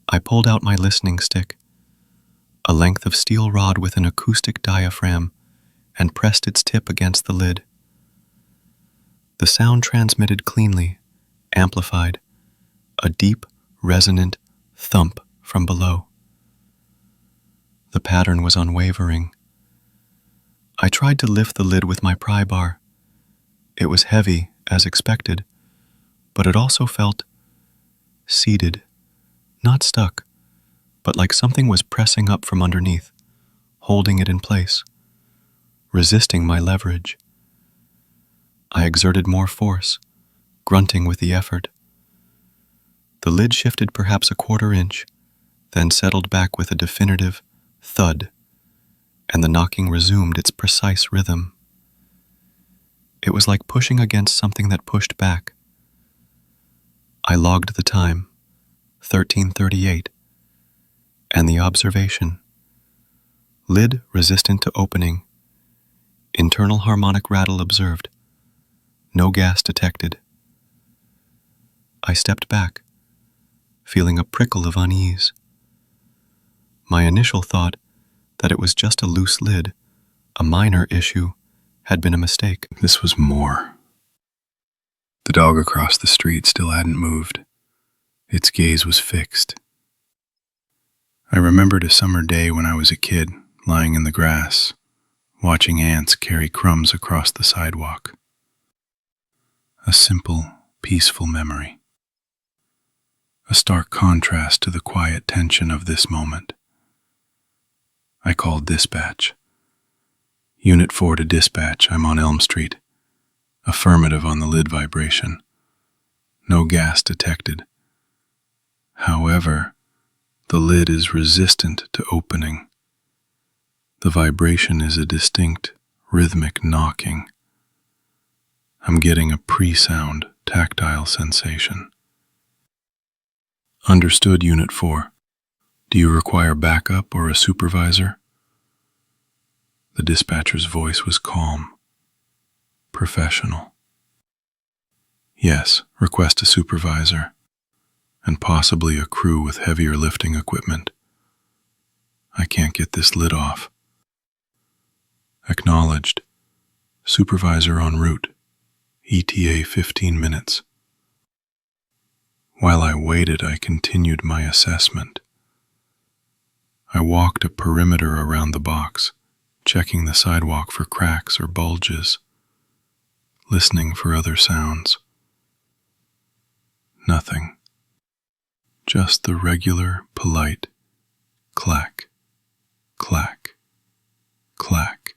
B: I pulled out my listening stick, a length of steel rod with an acoustic diaphragm, and pressed its tip against the lid. The sound transmitted cleanly, amplified, a deep, resonant thump from below. The pattern was unwavering. I tried to lift the lid with my pry bar. It was heavy, as expected, but it also felt seated, not stuck, but like something was pressing up from underneath, holding it in place, resisting my leverage. I exerted more force, grunting with the effort. The lid shifted perhaps a 1/4 inch, then settled back with a definitive thud, and the knocking resumed its precise rhythm. It was like pushing against something that pushed back. I logged the time, 13:38, and the observation. Lid resistant to opening. Internal harmonic rattle observed. No gas detected. I stepped back, feeling a prickle of unease. My initial thought that it was just a loose lid, a minor issue, had been a mistake.
A: This was more. The dog across the street still hadn't moved. Its gaze was fixed. I remembered a summer day when I was a kid, lying in the grass, watching ants carry crumbs across the sidewalk. A simple, peaceful memory. A stark contrast to the quiet tension of this moment. I called dispatch. Unit 4 to dispatch, I'm on Elm Street. Affirmative on the lid vibration. No gas detected. However, the lid is resistant to opening. The vibration is a distinct, rhythmic knocking. I'm getting a pre-sound, tactile sensation. Understood, Unit 4. Do you require backup or a supervisor? The dispatcher's voice was calm, professional. Yes, request a supervisor, and possibly a crew with heavier lifting equipment. I can't get this lid off. Acknowledged. Supervisor en route. ETA 15 minutes. While I waited, I continued my assessment. I walked a perimeter around the box, checking the sidewalk for cracks or bulges, listening for other sounds. Nothing. Just the regular, polite clack, clack, clack.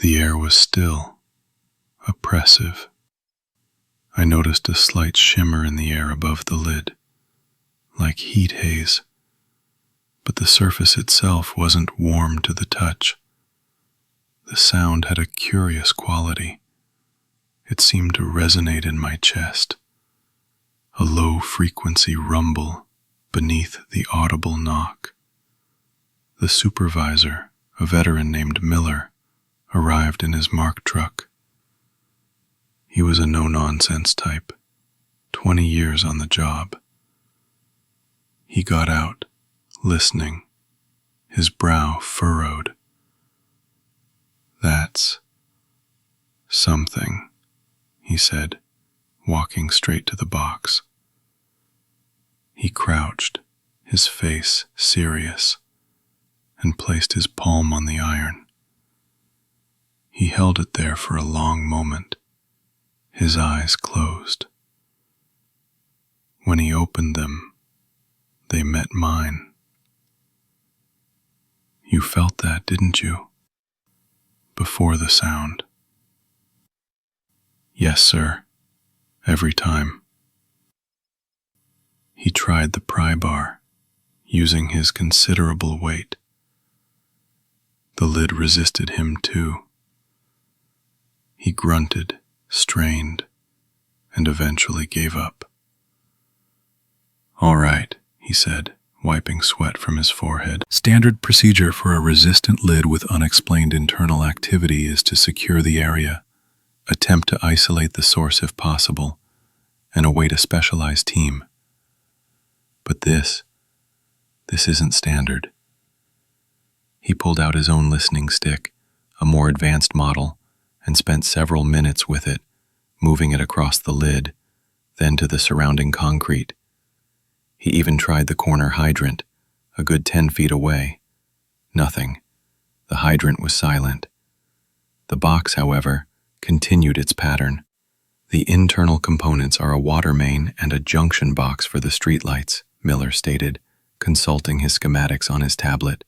A: The air was still, oppressive. I noticed a slight shimmer in the air above the lid, like heat haze, but the surface itself wasn't warm to the touch. The sound had a curious quality. It seemed to resonate in my chest, a low-frequency rumble beneath the audible knock. The supervisor, a veteran named Miller, arrived in his marked truck.
B: He was a no-nonsense type, 20 years on the job. He got out, listening, his brow furrowed. "That's something," he said, walking straight to the box. He crouched, his face serious, and placed his palm on the iron. He held it there for a long moment, his eyes closed. When he opened them, they met mine. You felt that, didn't you? Before the sound. Yes, sir. Every time. He tried the pry bar, using his considerable weight. The lid resisted him too. He grunted, strained, and eventually gave up. "All right," he said, wiping sweat from his forehead. Standard procedure for a resistant lid with unexplained internal activity is to secure the area, attempt to isolate the source if possible, and await a specialized team. But this isn't standard. He pulled out his own listening stick, a more advanced model, and spent several minutes with it, moving it across the lid, then to the surrounding concrete. He even tried the corner hydrant, a good 10 feet away. Nothing. The hydrant was silent. The box, however, continued its pattern. The internal components are a water main and a junction box for the streetlights, Miller stated, consulting his schematics on his tablet.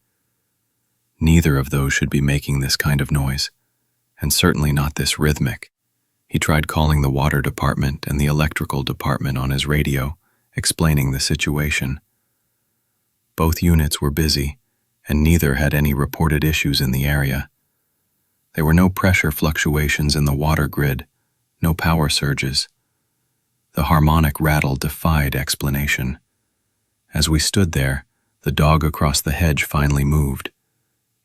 B: Neither of those should be making this kind of noise, and certainly not this rhythmic. He tried calling the water department and the electrical department on his radio, explaining the situation. Both units were busy, and neither had any reported issues in the area. There were no pressure fluctuations in the water grid, no power surges. The harmonic rattle defied explanation. As we stood there, the dog across the hedge finally moved.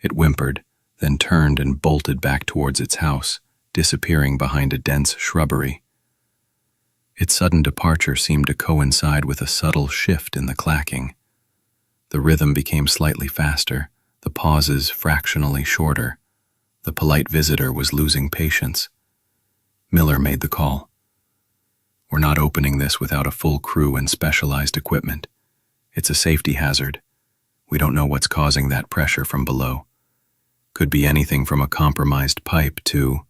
B: It whimpered, then turned and bolted back towards its house, disappearing behind a dense shrubbery. Its sudden departure seemed to coincide with a subtle shift in the clacking. The rhythm became slightly faster, the pauses fractionally shorter. The polite visitor was losing patience. Miller made the call. "We're not opening this without a full crew and specialized equipment. It's a safety hazard. We don't know what's causing that pressure from below. Could be anything from a compromised pipe to,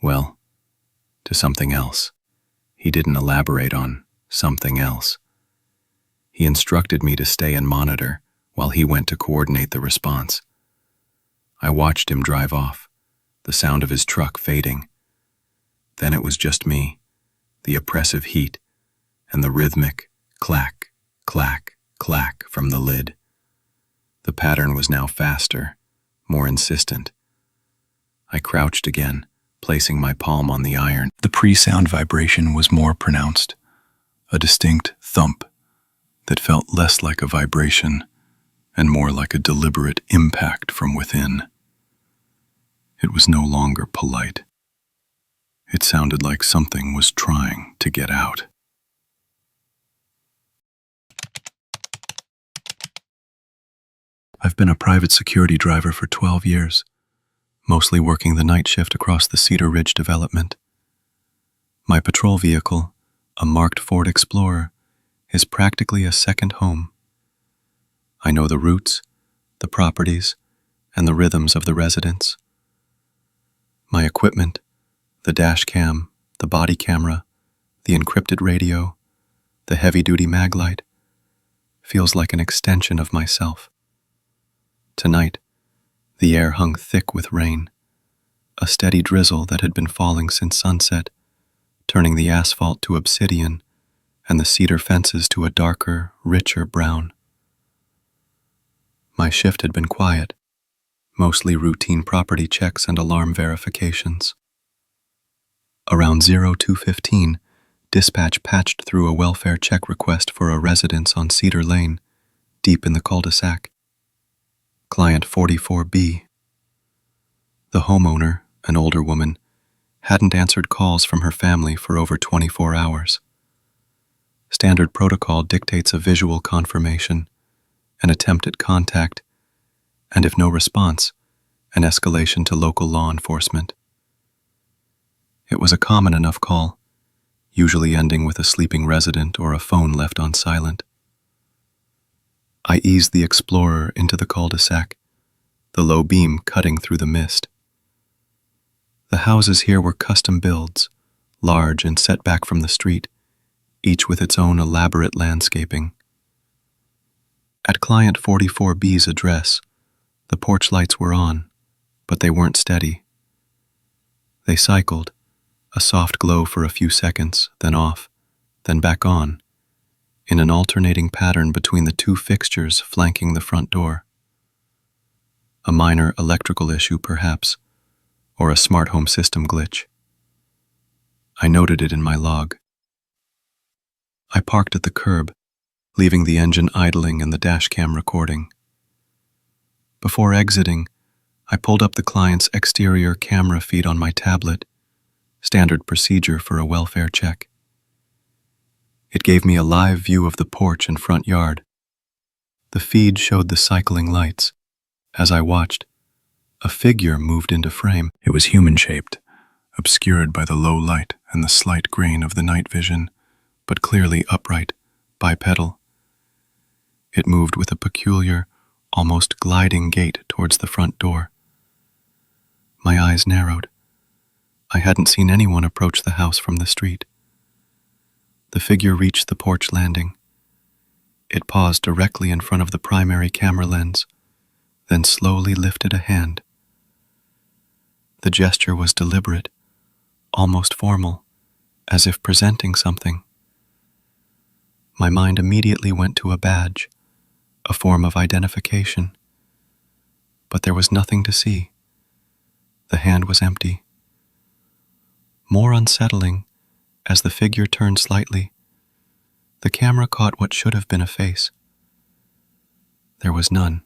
B: well, to something else." He didn't elaborate on something else. He instructed me to stay and monitor while he went to coordinate the response. I watched him drive off, the sound of his truck fading. Then it was just me, the oppressive heat, and the rhythmic clack, clack, clack from the lid. The pattern was now faster, more insistent. I crouched again, placing my palm on the iron. The pre-sound vibration was more pronounced, a distinct thump that felt less like a vibration and more like a deliberate impact from within. It was no longer polite. It sounded like something was trying to get out. I've been a private security driver for 12 years, mostly working the night shift across the Cedar Ridge development. My patrol vehicle, a marked Ford Explorer, is practically a second home. I know the routes, the properties, and the rhythms of the residents. My equipment, the dash cam, the body camera, the encrypted radio, the heavy-duty mag light, feels like an extension of myself. Tonight, the air hung thick with rain, a steady drizzle that had been falling since sunset, turning the asphalt to obsidian and the cedar fences to a darker, richer brown. My shift had been quiet, mostly routine property checks and alarm verifications. Around 02:15, dispatch patched through a welfare check request for a residence on Cedar Lane, deep in the cul-de-sac. Client 44B. The homeowner, an older woman, hadn't answered calls from her family for over 24 hours. Standard protocol dictates a visual confirmation, an attempt at contact, and if no response, an escalation to local law enforcement. It was a common enough call, usually ending with a sleeping resident or a phone left on silent. I eased the Explorer into the cul-de-sac, the low beam cutting through the mist. The houses here were custom builds, large and set back from the street, each with its own elaborate landscaping. At Client 44B's address, the porch lights were on, but they weren't steady. They cycled, a soft glow for a few seconds, then off, then back on, in an alternating pattern between the two fixtures flanking the front door. A minor electrical issue, perhaps, or a smart home system glitch. I noted it in my log. I parked at the curb, leaving the engine idling and the dashcam recording. Before exiting, I pulled up the client's exterior camera feed on my tablet, standard procedure for a welfare check. It gave me a live view of the porch and front yard. The feed showed the cycling lights. As I watched, a figure moved into frame.
A: It was human-shaped, obscured by the low light and the slight grain of the night vision, but clearly upright, bipedal. It moved with a peculiar, almost gliding gait towards the front door. My eyes narrowed. I hadn't seen anyone approach the house from the street. The figure reached the porch landing. It paused directly in front of the primary camera lens, then slowly lifted a hand. The gesture was deliberate, almost formal, as if presenting something. My mind immediately went to a badge, a form of identification. But there was nothing to see. The hand was empty. More unsettling, as the figure turned slightly, the camera caught what should have been a face. There was none.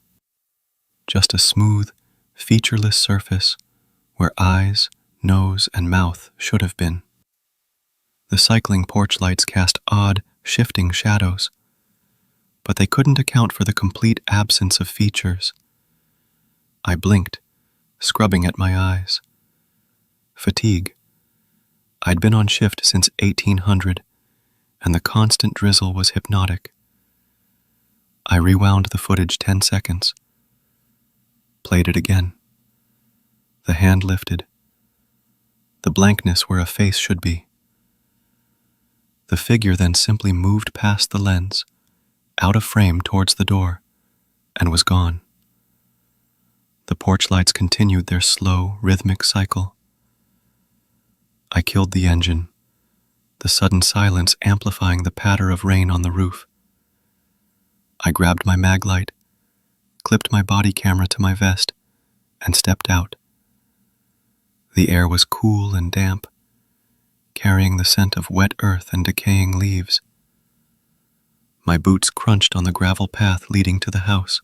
A: Just a smooth, featureless surface where eyes, nose, and mouth should have been. The cycling porch lights cast odd, shifting shadows, but they couldn't account for the complete absence of features. I blinked, scrubbing at my eyes. Fatigue. I'd been on shift since 1800, and the constant drizzle was hypnotic. I rewound the footage 10 seconds. Played it again. The hand lifted. The blankness where a face should be. The figure then simply moved past the lens, out of frame towards the door, and was gone. The porch lights continued their slow, rhythmic cycle. I killed the engine, the sudden silence amplifying the patter of rain on the roof. I grabbed my mag light, clipped my body camera to my vest, and stepped out. The air was cool and damp, carrying the scent of wet earth and decaying leaves. My boots crunched on the gravel path leading to the house.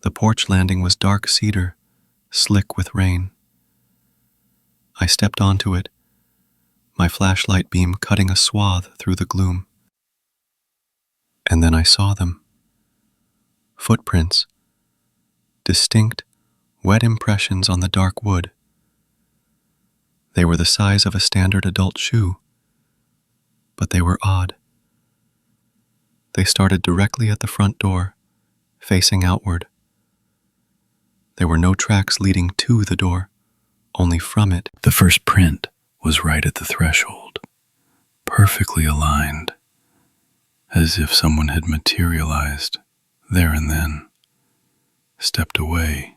A: The porch landing was dark cedar, slick with rain. I stepped onto it, my flashlight beam cutting a swath through the gloom. And then I saw them. Footprints. Distinct, wet impressions on the dark wood. They were the size of a standard adult shoe, but they were odd. They started directly at the front door, facing outward. There were no tracks leading to the door, only from it. The first print was right at the threshold, perfectly aligned, as if someone had materialized there and then, stepped away.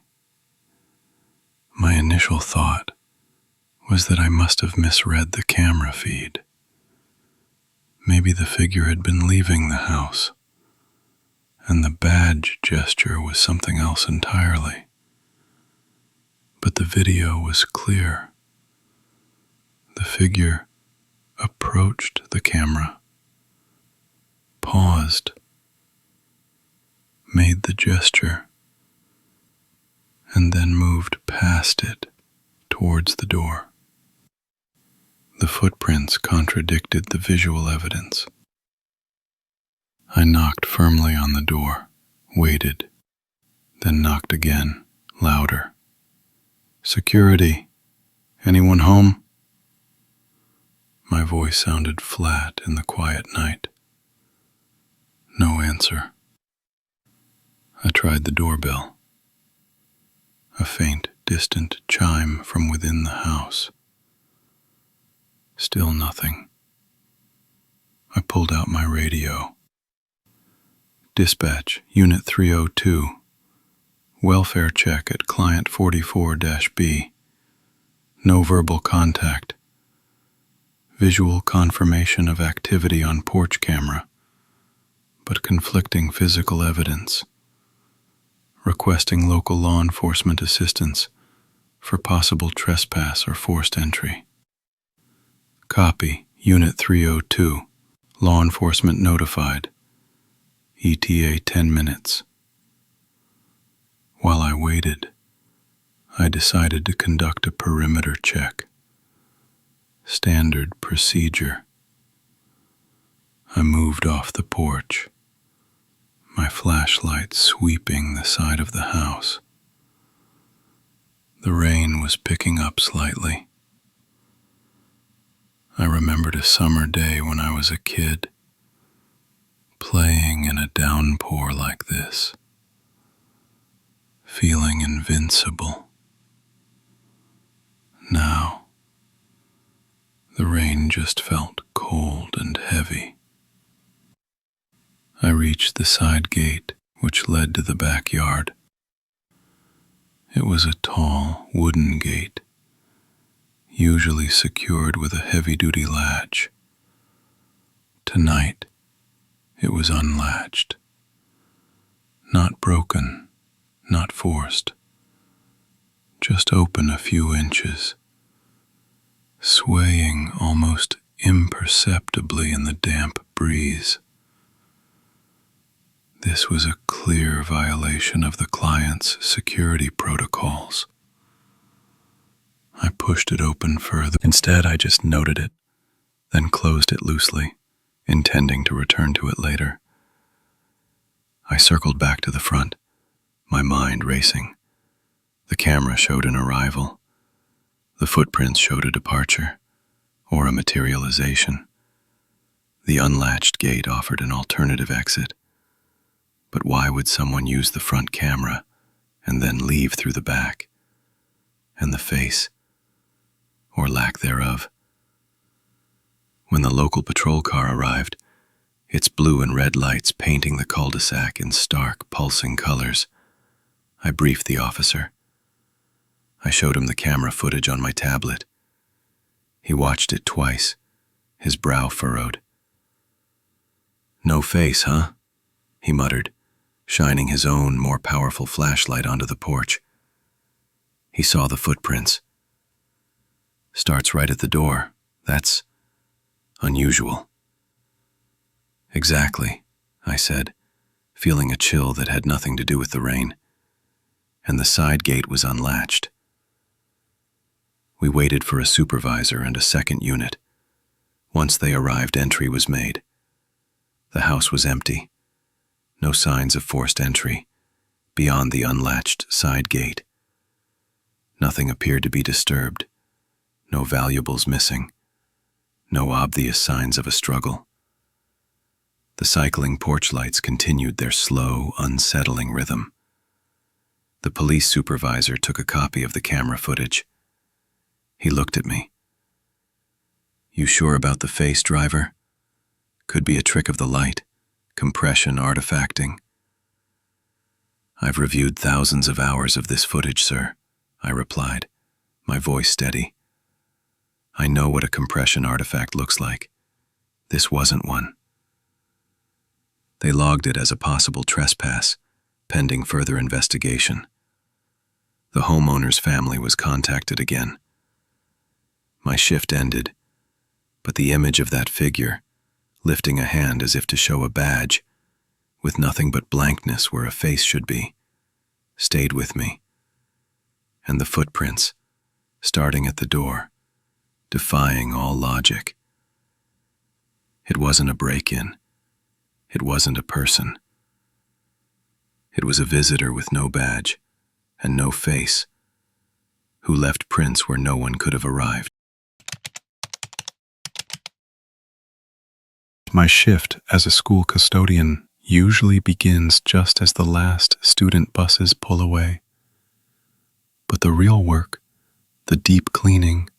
A: My initial thought was that I must have misread the camera feed. Maybe the figure had been leaving the house, and the badge gesture was something else entirely. But the video was clear. The figure approached the camera, paused, made the gesture, and then moved past it towards the door.
B: The footprints contradicted the visual evidence. I knocked firmly on the door, waited, then knocked again, louder. "Security, anyone home?" My voice sounded flat in the quiet night. No answer. I tried the doorbell. A faint, distant chime from within the house. Still nothing. I pulled out my radio. "Dispatch, Unit 302. Welfare check at Client 44-B. No verbal contact. Visual confirmation of activity on porch camera, but conflicting physical evidence. Requesting local law enforcement assistance for possible trespass or forced entry." "Copy, Unit 302. Law enforcement notified. ETA 10 minutes. While I waited, I decided to conduct a perimeter check. Standard procedure. I moved off the porch, my flashlight sweeping the side of the house. The rain was picking up slightly. I remembered a summer day when I was a kid, playing in a downpour like this, feeling invincible. Now, the rain just felt cold and heavy. I reached the side gate which led to the backyard. It was a tall, wooden gate, usually secured with a heavy-duty latch. Tonight, it was unlatched. Not broken, not forced, just open a few inches, swaying almost imperceptibly in the damp breeze. This was a clear violation of the client's security protocols. I pushed it open further. Instead, I just noted it, then closed it loosely, intending to return to it later. I circled back to the front, my mind racing. The camera showed an arrival. The footprints showed a departure, or a materialization. The unlatched gate offered an alternative exit. But why would someone use the front camera and then leave through the back? And the face, or lack thereof. When the local patrol car arrived, its blue and red lights painting the cul-de-sac in stark, pulsing colors, I briefed the officer. I showed him the camera footage on my tablet. He watched it twice, his brow furrowed. "No face, huh?" he muttered, shining his own, more powerful flashlight onto the porch. He saw the footprints. "Starts right at the door. That's unusual." "Exactly," I said, feeling a chill that had nothing to do with the rain. And the side gate was unlatched. We waited for a supervisor and a second unit. Once they arrived, entry was made. The house was empty. No signs of forced entry, beyond the unlatched side gate. Nothing appeared to be disturbed, no valuables missing, no obvious signs of a struggle. The cycling porch lights continued their slow, unsettling rhythm. The police supervisor took a copy of the camera footage. He looked at me. "You sure about the face, driver? Could be a trick of the light. Compression artifacting." "I've reviewed thousands of hours of this footage, sir," I replied, my voice steady. "I know what a compression artifact looks like. This wasn't one." They logged it as a possible trespass, pending further investigation. The homeowner's family was contacted again. My shift ended, but the image of that figure, lifting a hand as if to show a badge, with nothing but blankness where a face should be, stayed with me. And the footprints, starting at the door, defying all logic. It wasn't a break-in. It wasn't a person. It was a visitor with no badge and no face, who left prints where no one could have arrived. My shift as a school custodian usually begins just as the last student buses pull away. But the real work, the deep cleaning,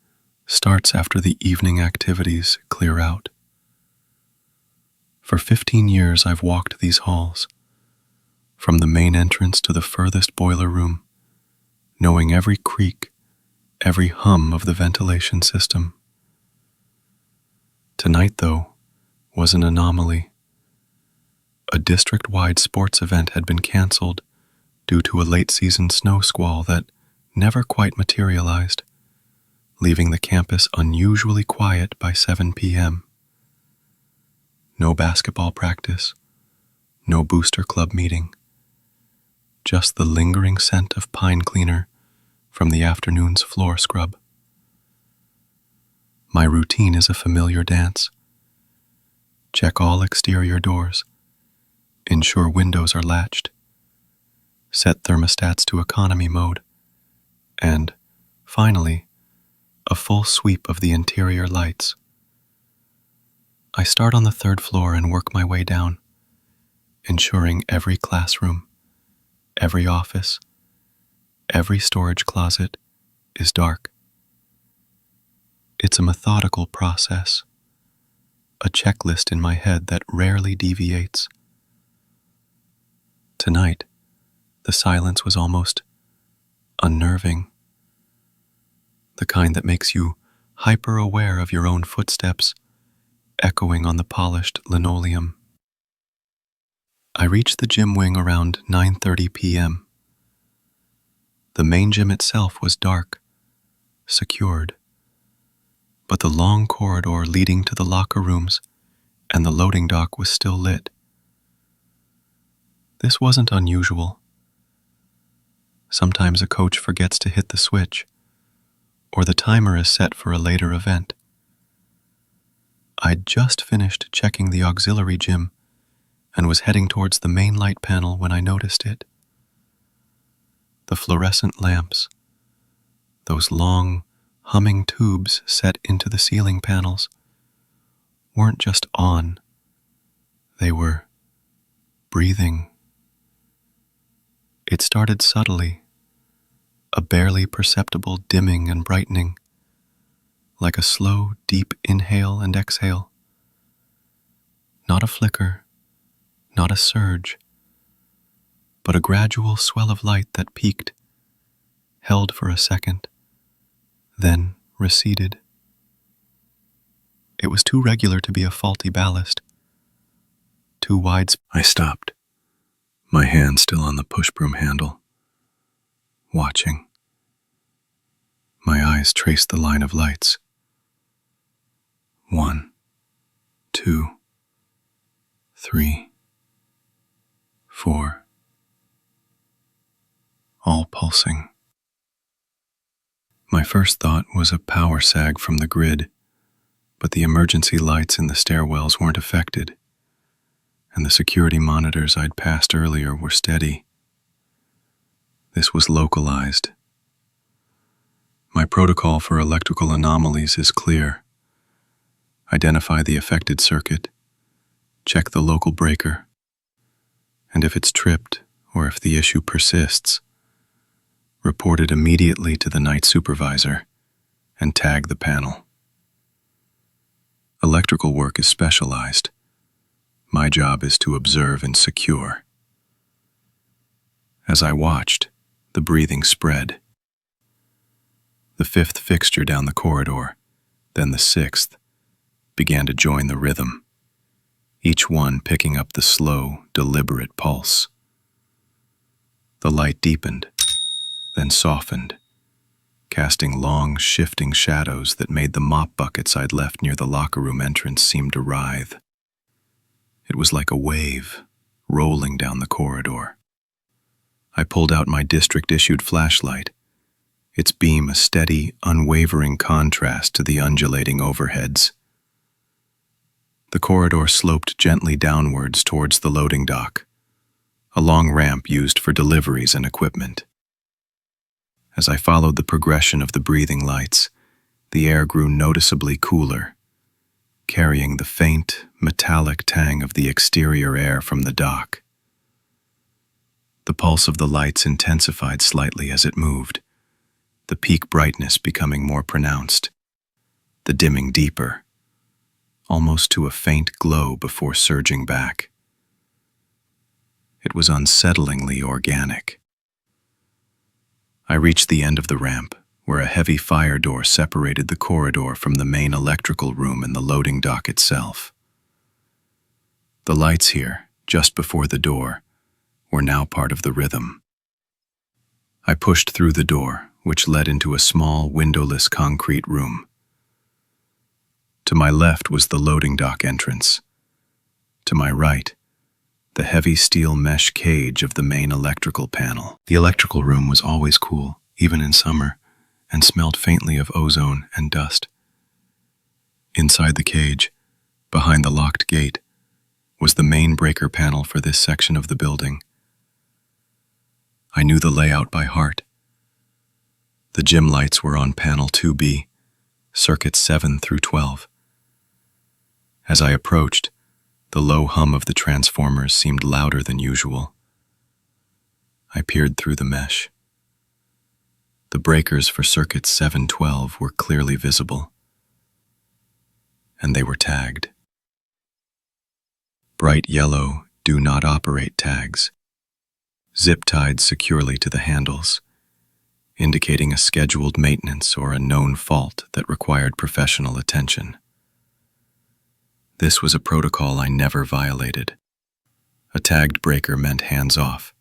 B: starts after the evening activities clear out. For 15 years I've walked these halls, from the main entrance to the furthest boiler room, knowing every creak, every hum of the ventilation system. Tonight, though, was an anomaly. A district-wide sports event had been canceled due to a late-season snow squall that never quite materialized, leaving the campus unusually quiet by 7 p.m. No basketball practice, no booster club meeting, just the lingering scent of pine cleaner from the afternoon's floor scrub. My routine is a familiar dance. Check all exterior doors, ensure windows are latched, set thermostats to economy mode, and, finally, a full sweep of the interior lights. I start on the 3rd floor and work my way down, ensuring every classroom, every office, every storage closet is dark. It's a methodical process, a checklist in my head that rarely deviates. Tonight, the silence was almost unnerving, the kind that makes you hyper-aware of your own footsteps echoing on the polished linoleum. I reached the gym wing around 9:30 p.m. The main gym itself was dark, secured, but the long corridor leading to the locker rooms and the loading dock was still lit. This wasn't unusual. Sometimes a coach forgets to hit the switch, or the timer is set for a later event. I'd just finished checking the auxiliary gym and was heading towards the main light panel when I noticed it. The fluorescent lamps, those long, humming tubes set into the ceiling panels, weren't just on, they were breathing. It started subtly, a barely perceptible dimming and brightening, like a slow, deep inhale and exhale. Not a flicker, not a surge, but a gradual swell of light that peaked, held for a second, then receded. It was too regular to be a faulty ballast, too wide. I stopped, my hand still on the push broom handle, watching. My eyes traced the line of lights. 1, 2, 3, 4, all pulsing. My first thought was a power sag from the grid, but the emergency lights in the stairwells weren't affected, and the security monitors I'd passed earlier were steady. This was localized. My protocol for electrical anomalies is clear. Identify the affected circuit, check the local breaker, and if it's tripped or if the issue persists, report it immediately to the night supervisor and tag the panel. Electrical work is specialized. My job is to observe and secure. As I watched, the breathing spread. The 5th fixture down the corridor, then the 6th, began to join the rhythm, each one picking up the slow, deliberate pulse. The light deepened, then softened, casting long, shifting shadows that made the mop buckets I'd left near the locker room entrance seem to writhe. It was like a wave, rolling down the corridor. I pulled out my district-issued flashlight its beam a steady, unwavering contrast to the undulating overheads. The corridor sloped gently downwards towards the loading dock, a long ramp used for deliveries and equipment. As I followed the progression of the breathing lights, the air grew noticeably cooler, carrying the faint, metallic tang of the exterior air from the dock. The pulse of the lights intensified slightly as it moved, the peak brightness becoming more pronounced, the dimming deeper, almost to a faint glow before surging back. It was unsettlingly organic. I reached the end of the ramp, where a heavy fire door separated the corridor from the main electrical room and the loading dock itself. The lights here, just before the door, were now part of the rhythm. I pushed through the door, which led into a small, windowless concrete room. To my left was the loading dock entrance. To my right, the heavy steel mesh cage of the main electrical panel. The electrical room was always cool, even in summer, and smelled faintly of ozone and dust. Inside the cage, behind the locked gate, was the main breaker panel for this section of the building. I knew the layout by heart. The gym lights were on panel 2B, circuits 7 through 12. As I approached, the low hum of the transformers seemed louder than usual. I peered through the mesh. The breakers for circuits 7-12 were clearly visible, and they were tagged. Bright yellow "Do Not Operate" tags, zip-tied securely to the handles, indicating a scheduled maintenance or a known fault that required professional attention. This was a protocol I never violated. A tagged breaker meant hands-off.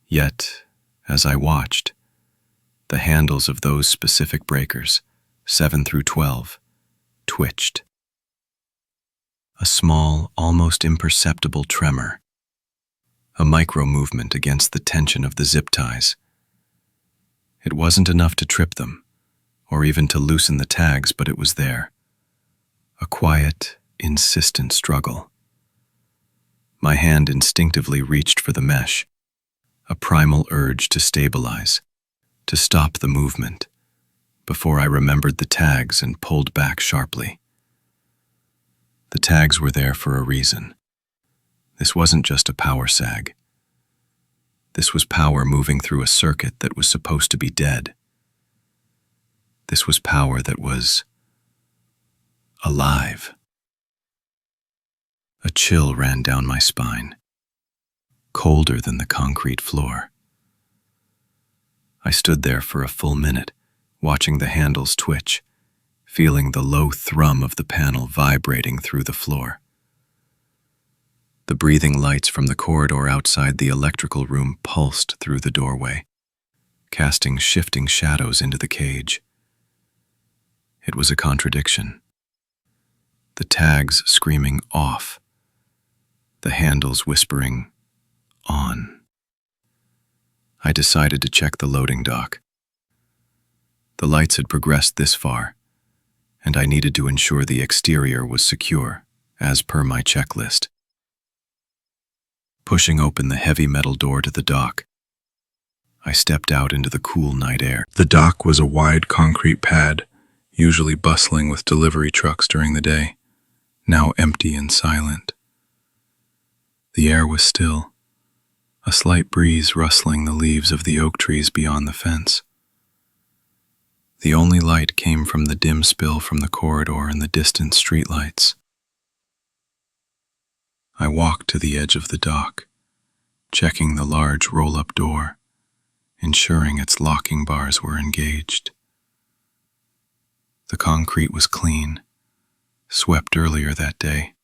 B: Yet, as I watched, the handles of those specific breakers, 7 through 12, twitched. A small, almost imperceptible tremor, a micro-movement against the tension of the zip ties. It wasn't enough to trip them, or even to loosen the tags, but it was there. A quiet, insistent struggle. My hand instinctively reached for the mesh, a primal urge to stabilize, to stop the movement, before I remembered the tags and pulled back sharply. The tags were there for a reason. This wasn't just a power sag. This was power moving through a circuit that was supposed to be dead. This was power that was alive. A chill ran down my spine, colder than the concrete floor. I stood there for a full minute, watching the handles twitch, feeling the low thrum of the panel vibrating through the floor. The breathing lights from the corridor outside the electrical room pulsed through the doorway, casting shifting shadows into the cage. It was a contradiction. The tags screaming off, the handles whispering on. I decided to check the loading dock. The lights had progressed this far, and I needed to ensure the exterior was secure, as per my checklist. Pushing open the heavy metal door to the dock, I stepped out into the cool night air.
A: The dock was a wide concrete pad, usually bustling with delivery trucks during the day, now empty and silent. The air was still, a slight breeze rustling the leaves of the oak trees beyond the fence. The only light came from the dim spill from the corridor and the distant streetlights. I walked to the edge of the dock, checking the large roll-up door, ensuring its locking bars were engaged. The concrete was clean, swept earlier that day.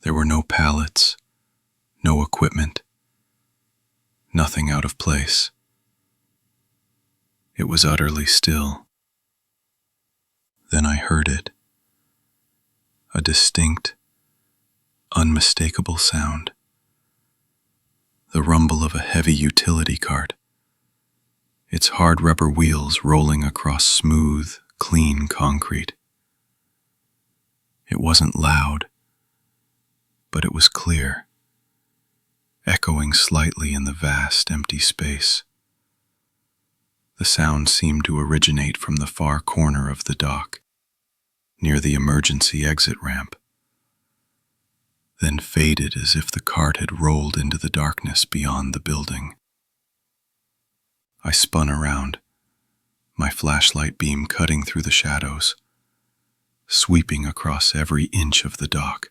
A: There were no pallets, no equipment, nothing out of place. It was utterly still. Then I heard it, a distinct, unmistakable sound, the rumble of a heavy utility cart,
B: its hard rubber wheels rolling across smooth, clean concrete. It wasn't loud, but it was clear, echoing slightly in the vast, empty space. The sound seemed to originate from the far corner of the dock, near the emergency exit ramp, then faded as if the cart had rolled into the darkness beyond the building. I spun around, my flashlight beam cutting through the shadows, sweeping across every inch of the dock.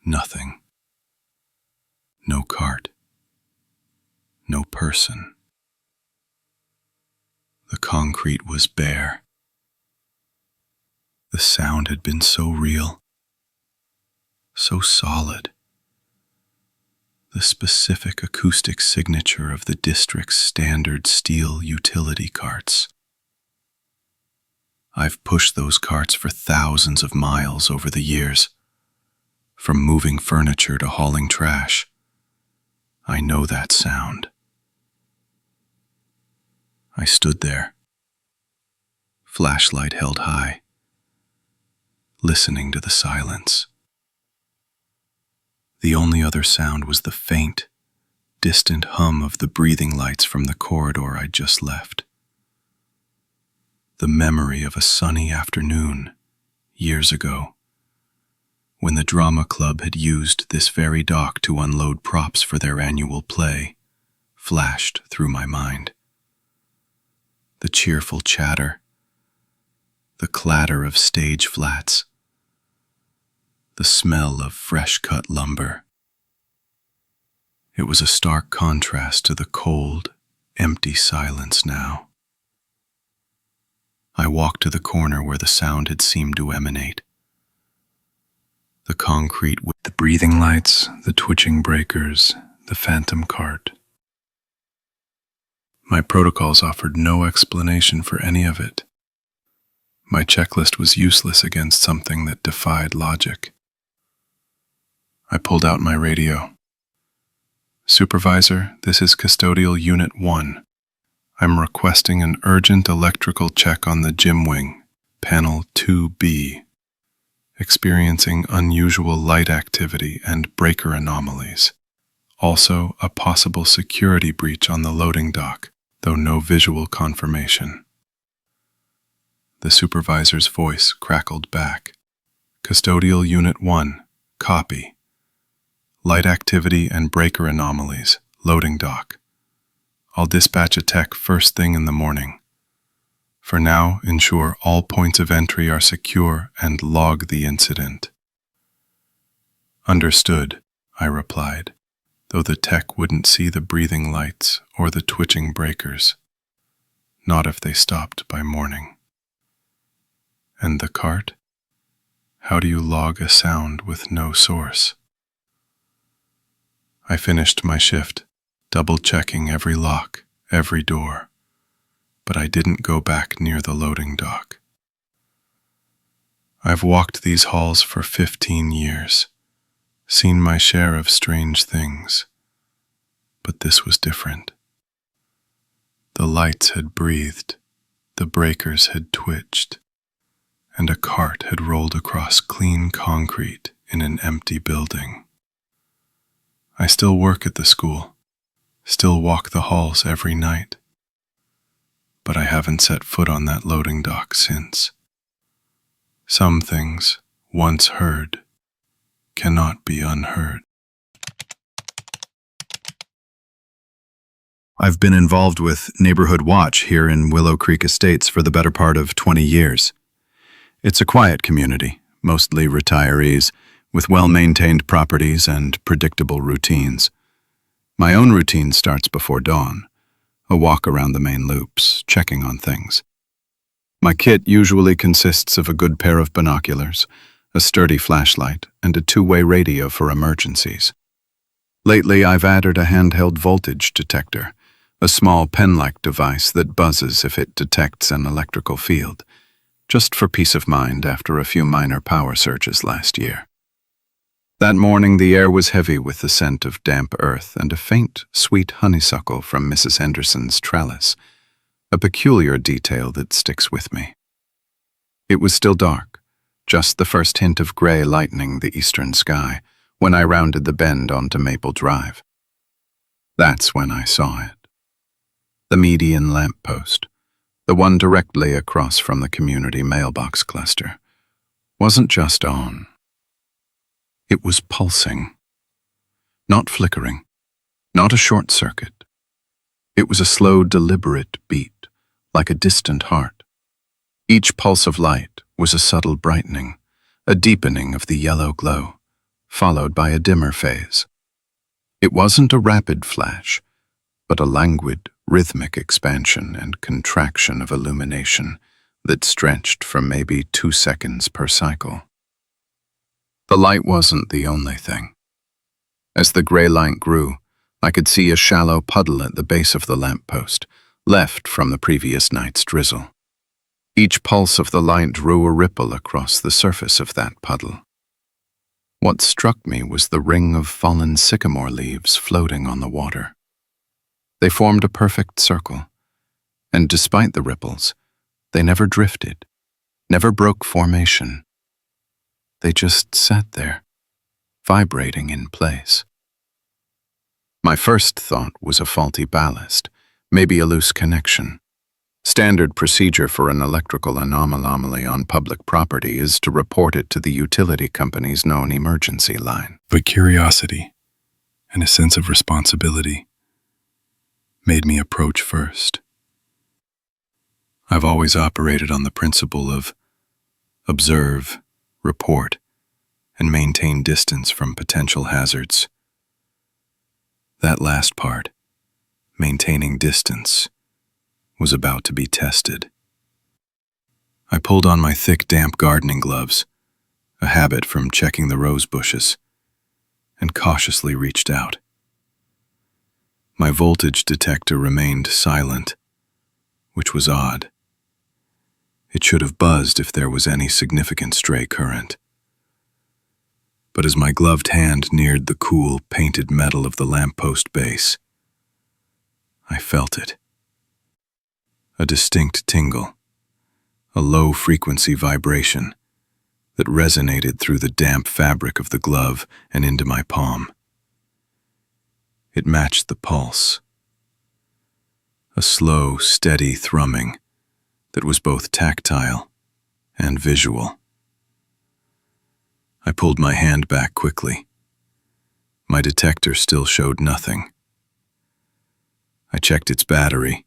B: Nothing. No cart. No person. The concrete was bare. The sound had been so real, so solid. The specific acoustic signature of the district's standard steel utility carts. I've pushed those carts for thousands of miles over the years, from moving furniture to hauling trash. I know that sound. I stood there, flashlight held high, listening to the silence. The only other sound was the faint, distant hum of the breathing lights from the corridor I'd just left. The memory of a sunny afternoon, years ago, when the drama club had used this very dock to unload props for their annual play, flashed through my mind. The cheerful chatter, the clatter of stage flats, the smell of fresh-cut lumber. It was a stark contrast to the cold, empty silence now. I walked to the corner where the sound had seemed to emanate. The concrete with the breathing lights, the twitching breakers, the phantom cart. My protocols offered no explanation for any of it. My checklist was useless against something that defied logic. I pulled out my radio. "Supervisor, this is Custodial Unit 1. I'm requesting an urgent electrical check on the gym wing, panel 2B, experiencing unusual light activity and breaker anomalies. Also, a possible security breach on the loading dock, though no visual confirmation." The supervisor's voice crackled back. "Custodial Unit 1, copy. Light activity and breaker anomalies, loading dock. I'll dispatch a tech first thing in the morning. For now, ensure all points of entry are secure and log the incident." "Understood," I replied, though the tech wouldn't see the breathing lights or the twitching breakers. Not if they stopped by morning. "And the cart? How do you log a sound with no source?" I finished my shift, double-checking every lock, every door, but I didn't go back near the loading dock. I've walked these halls for 15 years, seen my share of strange things, but this was different. The lights had breathed, the breakers had twitched, and a cart had rolled across clean concrete in an empty building. I still work at the school, still walk the halls every night, but I haven't set foot on that loading dock since. Some things, once heard, cannot be unheard.
A: I've been involved with Neighborhood Watch here in Willow Creek Estates for the better part of 20 years. It's a quiet community, mostly retirees, with well-maintained properties and predictable routines. My own routine starts before dawn, a walk around the main loops, checking on things. My kit usually consists of a good pair of binoculars, a sturdy flashlight, and a two-way radio for emergencies. Lately, I've added a handheld voltage detector, a small pen-like device that buzzes if it detects an electrical field, just for peace of mind after a few minor power surges last year.
B: That morning the air was heavy with the scent of damp earth and a faint, sweet honeysuckle from Mrs. Henderson's trellis, a peculiar detail that sticks with me. It was still dark, just the first hint of gray lightening the eastern sky, when I rounded the bend onto Maple Drive. That's when I saw it. The median lamppost, the one directly across from the community mailbox cluster, wasn't just on. It was pulsing. Not flickering, not a short circuit. It was a slow, deliberate beat, like a distant heart. Each pulse of light was a subtle brightening, a deepening of the yellow glow, followed by a dimmer phase. It wasn't a rapid flash, but a languid, rhythmic expansion and contraction of illumination that stretched for maybe 2 seconds per cycle. The light wasn't the only thing. As the gray light grew, I could see a shallow puddle at the base of the lamppost, left from the previous night's drizzle. Each pulse of the light drew a ripple across the surface of that puddle. What struck me was the ring of fallen sycamore leaves floating on the water. They formed a perfect circle, and despite the ripples, they never drifted, never broke formation. They just sat there, vibrating in place. My first thought was a faulty ballast, maybe a loose connection. Standard procedure for an electrical anomaly on public property is to report it to the utility company's known emergency line.
A: But curiosity and a sense of responsibility made me approach first. I've always operated on the principle of observe, report, and maintain distance from potential hazards. That last part, maintaining distance, was about to be tested. I pulled on my thick, damp gardening gloves, a habit from checking the rose bushes, and cautiously reached out. My voltage detector remained silent, which was odd. It should have buzzed if there was any significant stray current. But as my gloved hand neared the cool, painted metal of the lamppost base, I felt it. A distinct tingle, a low-frequency vibration that resonated through the damp fabric of the glove and into my palm. It matched the pulse, a slow, steady thrumming that was both tactile and visual. I pulled my hand back quickly. My detector still showed nothing. I checked its battery,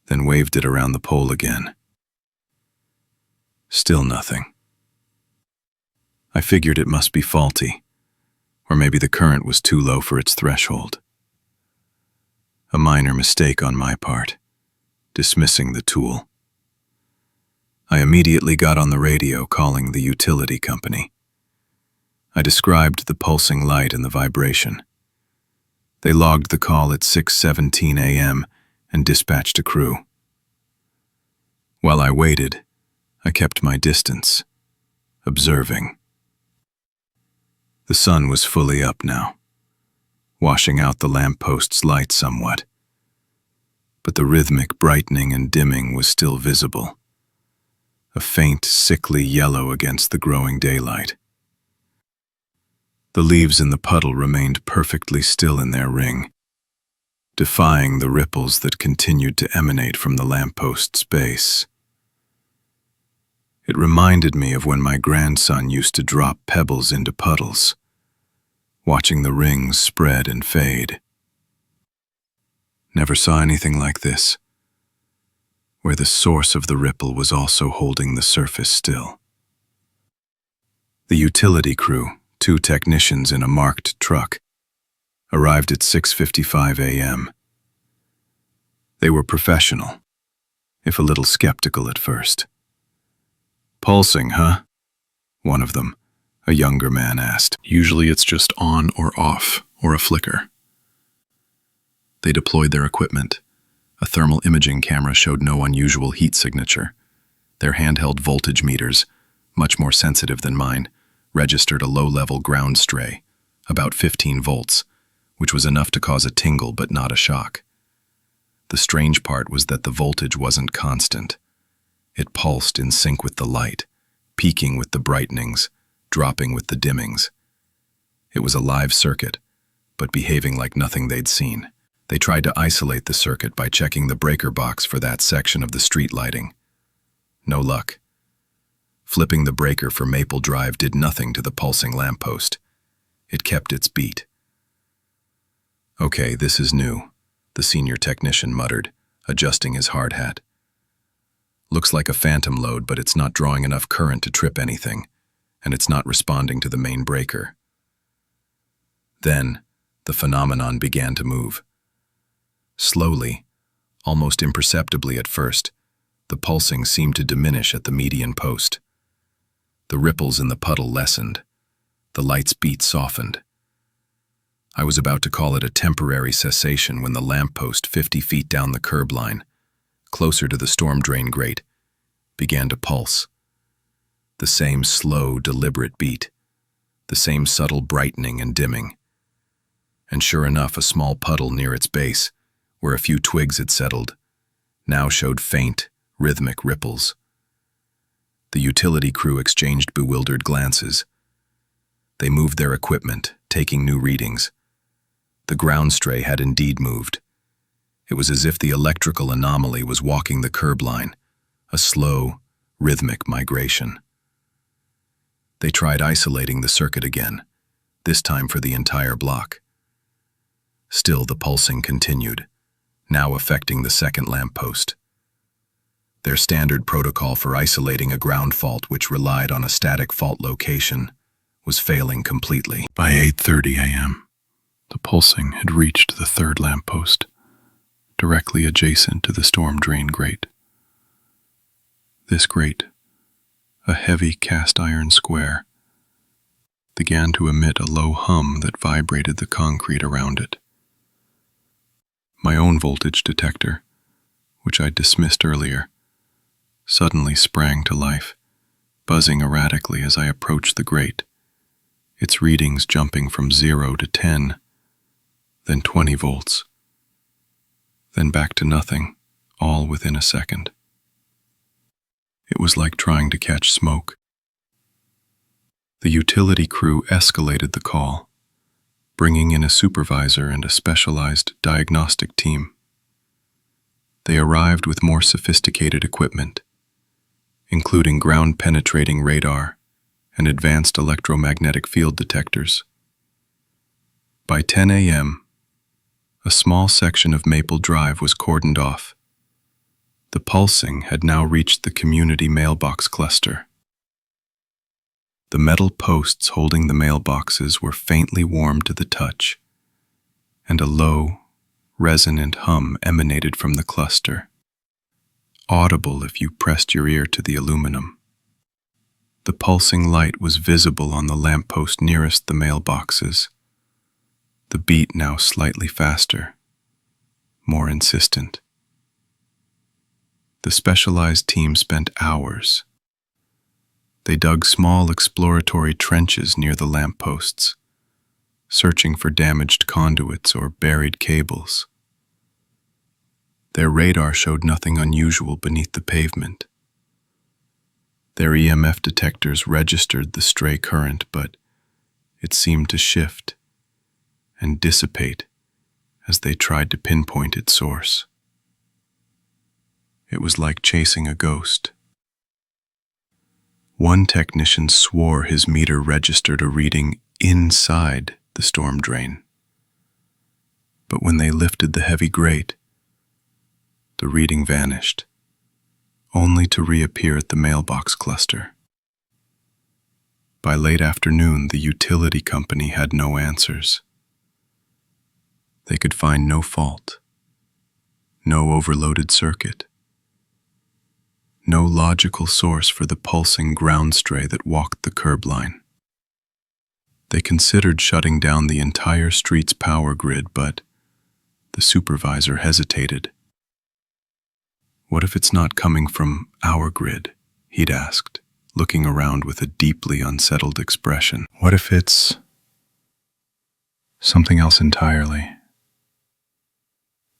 A: then waved it around the pole again. Still nothing. I figured it must be faulty, or maybe the current was too low for its threshold. A minor mistake on my part, dismissing the tool. I immediately got on the radio calling the utility company. I described the pulsing light and the vibration. They logged the call at 6:17 a.m. and dispatched a crew. While I waited, I kept my distance, observing. The sun was fully up now, washing out the lamppost's light somewhat, but the rhythmic brightening and dimming was still visible, a faint, sickly yellow against the growing daylight. The leaves in the puddle remained perfectly still in their ring, defying the ripples that continued to emanate from the lamppost's base. It reminded me of when my grandson used to drop pebbles into puddles, watching the rings spread and fade. Never saw anything like this, where the source of the ripple was also holding the surface still. The utility crew, 2 technicians in a marked truck, arrived at 6:55 a.m. They were professional, if a little skeptical at first. "Pulsing, huh?" one of them, a younger man, asked. "Usually it's just on or off, or a flicker." They deployed their equipment. A thermal imaging camera showed no unusual heat signature. Their handheld voltage meters, much more sensitive than mine, registered a low-level ground stray, about 15 volts, which was enough to cause a tingle but not a shock. The strange part was that the voltage wasn't constant. It pulsed in sync with the light, peaking with the brightenings, dropping with the dimmings. It was a live circuit, but behaving like nothing they'd seen. They tried to isolate the circuit by checking the breaker box for that section of the street lighting. No luck. Flipping the breaker for Maple Drive did nothing to the pulsing lamppost. It kept its beat. "Okay, this is new," the senior technician muttered, adjusting his hard hat. "Looks like a phantom load, but it's not drawing enough current to trip anything, and it's not responding to the main breaker." Then, the phenomenon began to move. Slowly, almost imperceptibly at first, the pulsing seemed to diminish at the median post. The ripples in the puddle lessened. The light's beat softened. I was about to call it a temporary cessation when the lamppost 50 feet down the curb line, closer to the storm drain grate, began to pulse. The same slow, deliberate beat, the same subtle brightening and dimming. And sure enough, a small puddle near its base, where a few twigs had settled, now showed faint, rhythmic ripples. The utility crew exchanged bewildered glances. They moved their equipment, taking new readings. The ground stray had indeed moved. It was as if the electrical anomaly was walking the curb line, a slow, rhythmic migration. They tried isolating the circuit again, this time for the entire block. Still the pulsing continued, now affecting the second lamppost. Their standard protocol for isolating a ground fault which relied on a static fault location was failing completely.
B: By 8:30 a.m., the pulsing had reached the third lamppost, directly adjacent to the storm drain grate. This grate, a heavy cast iron square, began to emit a low hum that vibrated the concrete around it. My own voltage detector, which I'd dismissed earlier, suddenly sprang to life, buzzing erratically as I approached the grate, its readings jumping from 0 to 10, then 20 volts, then back to nothing, all within a second. It was like trying to catch smoke. The utility crew escalated the call, bringing in a supervisor and a specialized diagnostic team. They arrived with more sophisticated equipment, including ground-penetrating radar and advanced electromagnetic field detectors. By 10 a.m., a small section of Maple Drive was cordoned off. The pulsing had now reached the community mailbox cluster. The metal posts holding the mailboxes were faintly warm to the touch, and a low, resonant hum emanated from the cluster, audible if you pressed your ear to the aluminum. The pulsing light was visible on the lamppost nearest the mailboxes, the beat now slightly faster, more insistent. The specialized team spent hours. They dug small exploratory trenches near the lampposts, searching for damaged conduits or buried cables. Their radar showed nothing unusual beneath the pavement. Their EMF detectors registered the stray current, but it seemed to shift and dissipate as they tried to pinpoint its source. It was like chasing a ghost. One technician swore his meter registered a reading inside the storm drain. But when they lifted the heavy grate, the reading vanished, only to reappear at the mailbox cluster. By late afternoon, the utility company had no answers. They could find no fault, no overloaded circuit, no logical source for the pulsing ground stray that walked the curb line. They considered shutting down the entire street's power grid, but the supervisor hesitated. "What if it's not coming from our grid?" he'd asked, looking around with a deeply unsettled expression. What if it's something else entirely?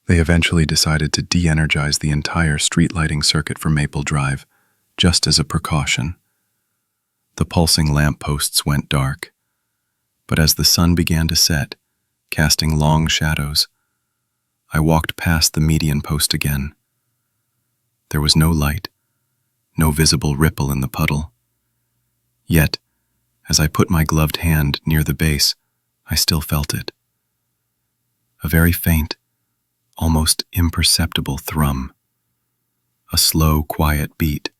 B: They eventually decided to de-energize the entire street lighting circuit for Maple Drive, just as a precaution. The pulsing lampposts went dark, but as the sun began to set, casting long shadows, I walked past the median post again. There was no light, no visible ripple in the puddle. Yet, as I put my gloved hand near the base, I still felt it. A very faint, almost imperceptible thrum. A slow, quiet beat,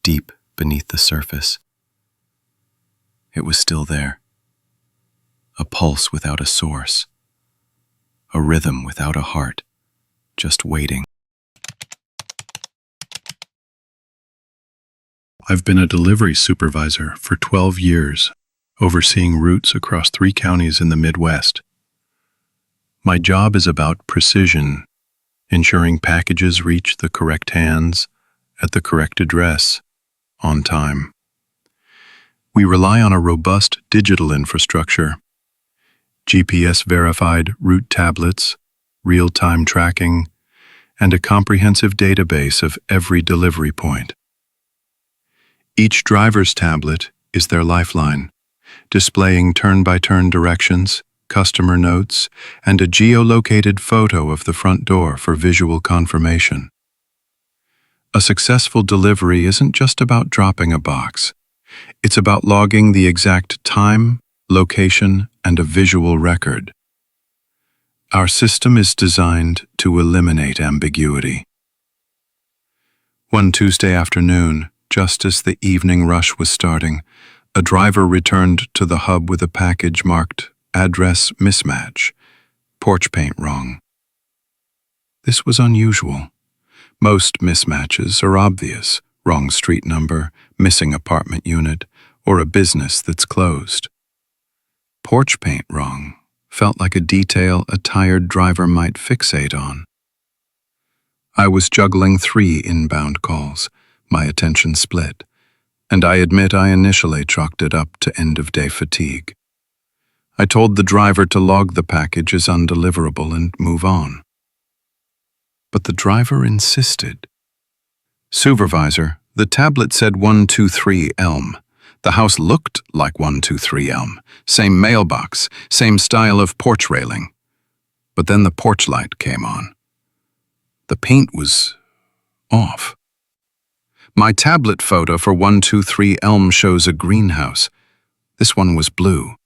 B: deep beneath the surface. It was still there. A pulse without a source. A rhythm without a heart, just waiting.
A: I've been a delivery supervisor for 12 years, overseeing routes across 3 counties in the Midwest. My job is about precision, ensuring packages reach the correct hands at the correct address on time. We rely on a robust digital infrastructure, GPS-verified route tablets, real-time tracking, and a comprehensive database of every delivery point. Each driver's tablet is their lifeline, displaying turn-by-turn directions, customer notes, and a geolocated photo of the front door for visual confirmation. A successful delivery isn't just about dropping a box. It's about logging the exact time, location, and a visual record. Our system is designed to eliminate ambiguity. One Tuesday afternoon, just as the evening rush was starting, a driver returned to the hub with a package marked address mismatch, porch paint wrong. This was unusual. Most mismatches are obvious: wrong street number, missing apartment unit, or a business that's closed. Porch paint wrong felt like a detail a tired driver might fixate on. I was juggling 3 inbound calls, my attention split, and I admit I initially chalked it up to end-of-day fatigue. I told the driver to log the package as undeliverable and move on. But the driver insisted. "Supervisor, the tablet said 123 Elm. The house looked like 123 Elm. Same mailbox, same style of porch railing. But then the porch light came on. The paint was off. My tablet photo for 123 Elm shows a greenhouse. This one was blue.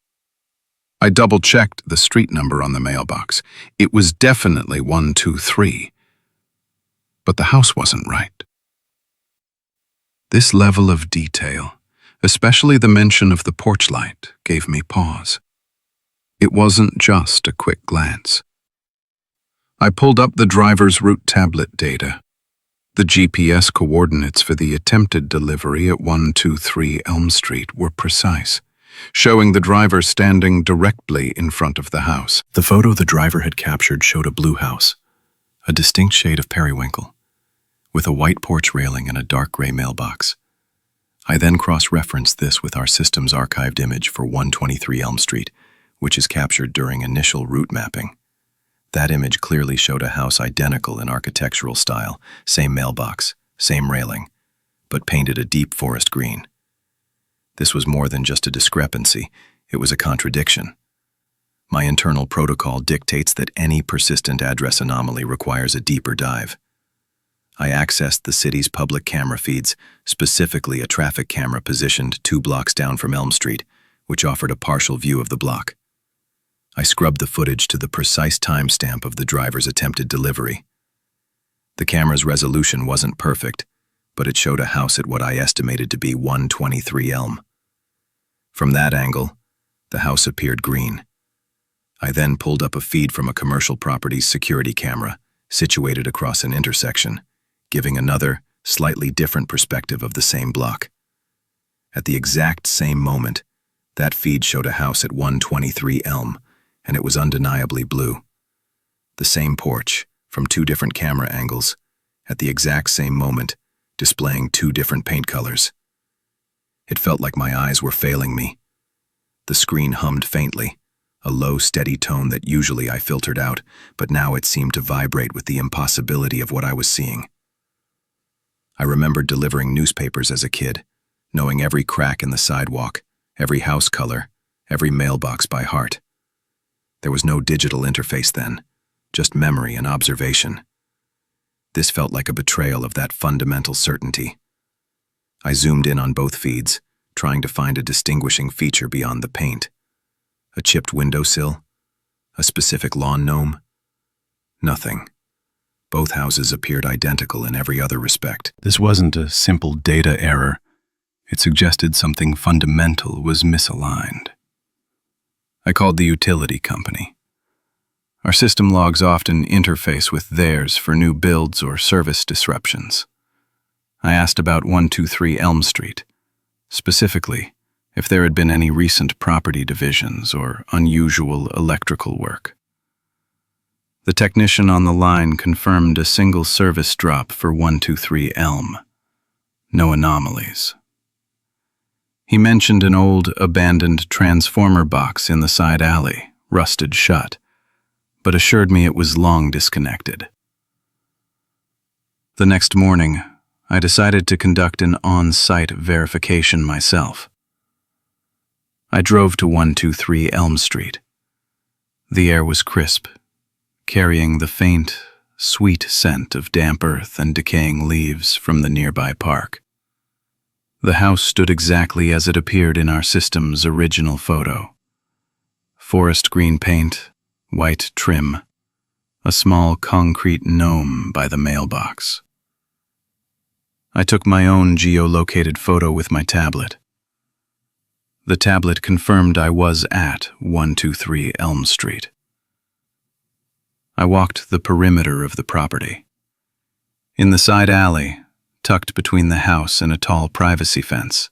A: I double-checked the street number on the mailbox. It was definitely 123. But the house wasn't right." This level of detail, especially the mention of the porch light, gave me pause. It wasn't just a quick glance. I pulled up the driver's route tablet data. The GPS coordinates for the attempted delivery at 123 Elm Street were precise, showing the driver standing directly in front of the house. The photo the driver had captured showed a blue house, a distinct shade of periwinkle, with a white porch railing and a dark gray mailbox. I then cross-referenced this with our system's archived image for 123 Elm Street, which is captured during initial route mapping. That image clearly showed a house identical in architectural style, same mailbox, same railing, but painted a deep forest green. This was more than just a discrepancy, it was a contradiction. My internal protocol dictates that any persistent address anomaly requires a deeper dive. I accessed the city's public camera feeds, specifically a traffic camera positioned 2 blocks down from Elm Street, which offered a partial view of the block. I scrubbed the footage to the precise timestamp of the driver's attempted delivery. The camera's resolution wasn't perfect, but it showed a house at what I estimated to be 123 Elm. From that angle, the house appeared green. I then pulled up a feed from a commercial property's security camera, situated across an intersection, giving another, slightly different perspective of the same block. At the exact same moment, that feed showed a house at 123 Elm, and it was undeniably blue. The same porch, from 2 different camera angles, at the exact same moment, displaying 2 different paint colors. It felt like my eyes were failing me. The screen hummed faintly, a low, steady tone that usually I filtered out, but now it seemed to vibrate with the impossibility of what I was seeing. I remembered delivering newspapers as a kid, knowing every crack in the sidewalk, every house color, every mailbox by heart. There was no digital interface then, just memory and observation. This felt like a betrayal of that fundamental certainty. I zoomed in on both feeds, trying to find a distinguishing feature beyond the paint. A chipped windowsill? A specific lawn gnome? Nothing. Both houses appeared identical in every other respect.
B: This wasn't a simple data error. It suggested something fundamental was misaligned. I called the utility company. Our system logs often interface with theirs for new builds or service disruptions. I asked about 123 Elm Street, specifically if there had been any recent property divisions or unusual electrical work. The technician on the line confirmed a single service drop for 123 Elm. No anomalies. He mentioned an old, abandoned transformer box in the side alley, rusted shut, but assured me it was long disconnected. The next morning, I decided to conduct an on-site verification myself. I drove to 123 Elm Street. The air was crisp, carrying the faint, sweet scent of damp earth and decaying leaves from the nearby park. The house stood exactly as it appeared in our system's original photo. Forest green paint, white trim, a small concrete gnome by the mailbox. I took my own geolocated photo with my tablet. The tablet confirmed I was at 123 Elm Street. I walked the perimeter of the property. In the side alley, tucked between the house and a tall privacy fence,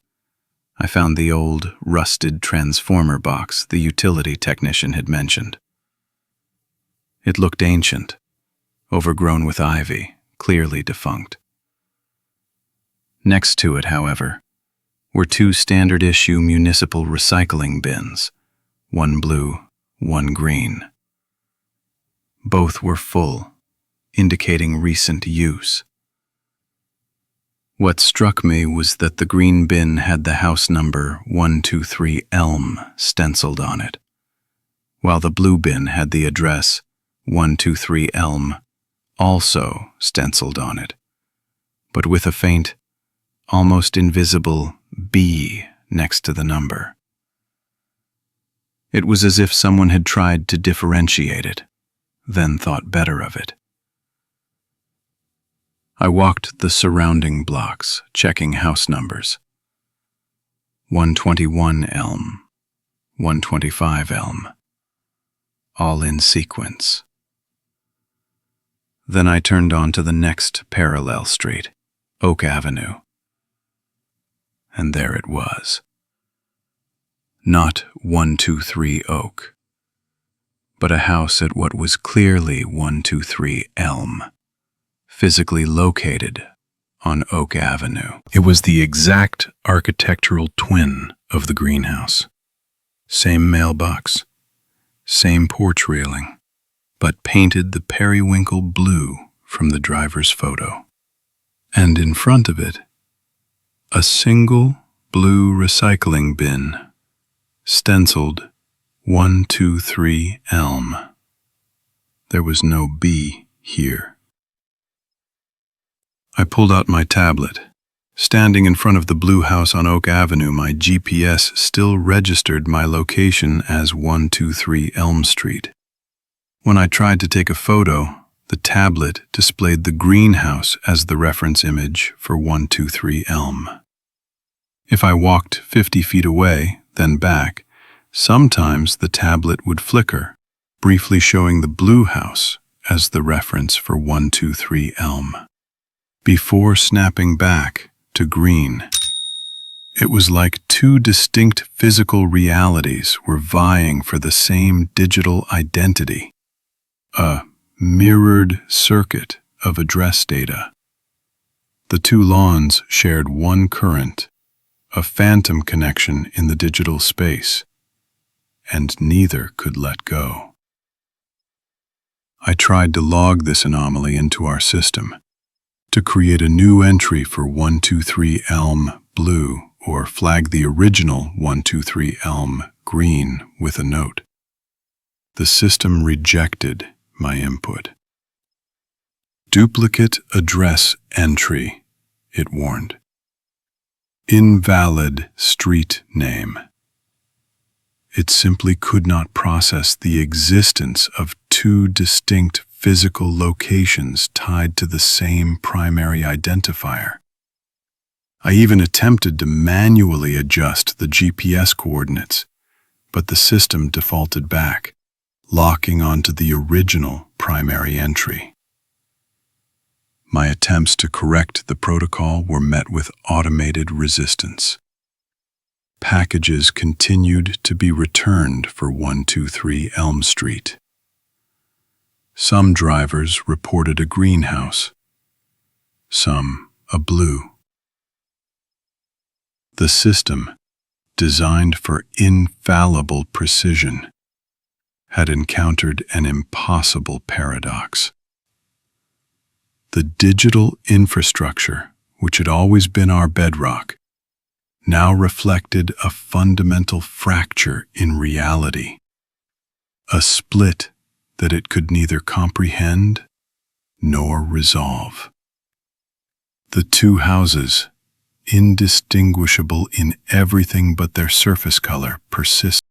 B: I found the old, rusted transformer box the utility technician had mentioned. It looked ancient, overgrown with ivy, clearly defunct. Next to it, however, were two standard-issue municipal recycling bins, one blue, one green. Both were full, indicating recent use. What struck me was that the green bin had the house number 123 Elm stenciled on it, while the blue bin had the address 123 Elm also stenciled on it, but with a faint, almost invisible B next to the number. It was as if someone had tried to differentiate it, then thought better of it. I walked the surrounding blocks, checking house numbers. 121 Elm, 125 Elm, all in sequence. Then I turned on to the next parallel street, Oak Avenue. And there it was. Not 123 Oak, but a house at what was clearly 123 Elm, physically located on Oak Avenue. It was the exact architectural twin of the greenhouse. Same mailbox, same porch railing, but painted the periwinkle blue from the driver's photo. And in front of it, a single blue recycling bin, stenciled 123 Elm. There was no B here. I pulled out my tablet. Standing in front of the blue house on Oak Avenue, my GPS still registered my location as 123 Elm Street. When I tried to take a photo, the tablet displayed the greenhouse as the reference image for 123 Elm. If I walked 50 feet away, then back, sometimes the tablet would flicker, briefly showing the blue house as the reference for 123 Elm. Before snapping back to green, it was like two distinct physical realities were vying for the same digital identity, a mirrored circuit of address data. The two lawns shared one current, a phantom connection in the digital space, and neither could let go. I tried to log this anomaly into our system, to create a new entry for 123 Elm Blue or flag the original 123 Elm Green with a note. The system rejected my input. Duplicate address entry, it warned. Invalid street name. It simply could not process the existence of two distinct physical locations tied to the same primary identifier. I even attempted to manually adjust the GPS coordinates, but the system defaulted back, locking onto the original primary entry. My attempts to correct the protocol were met with automated resistance. Packages continued to be returned for 123 Elm Street. Some drivers reported a greenhouse, some a blue. The system, designed for infallible precision, had encountered an impossible paradox. The digital infrastructure, which had always been our bedrock, now reflected a fundamental fracture in reality, a split that it could neither comprehend nor resolve. The two houses, indistinguishable in everything but their surface color, persisted.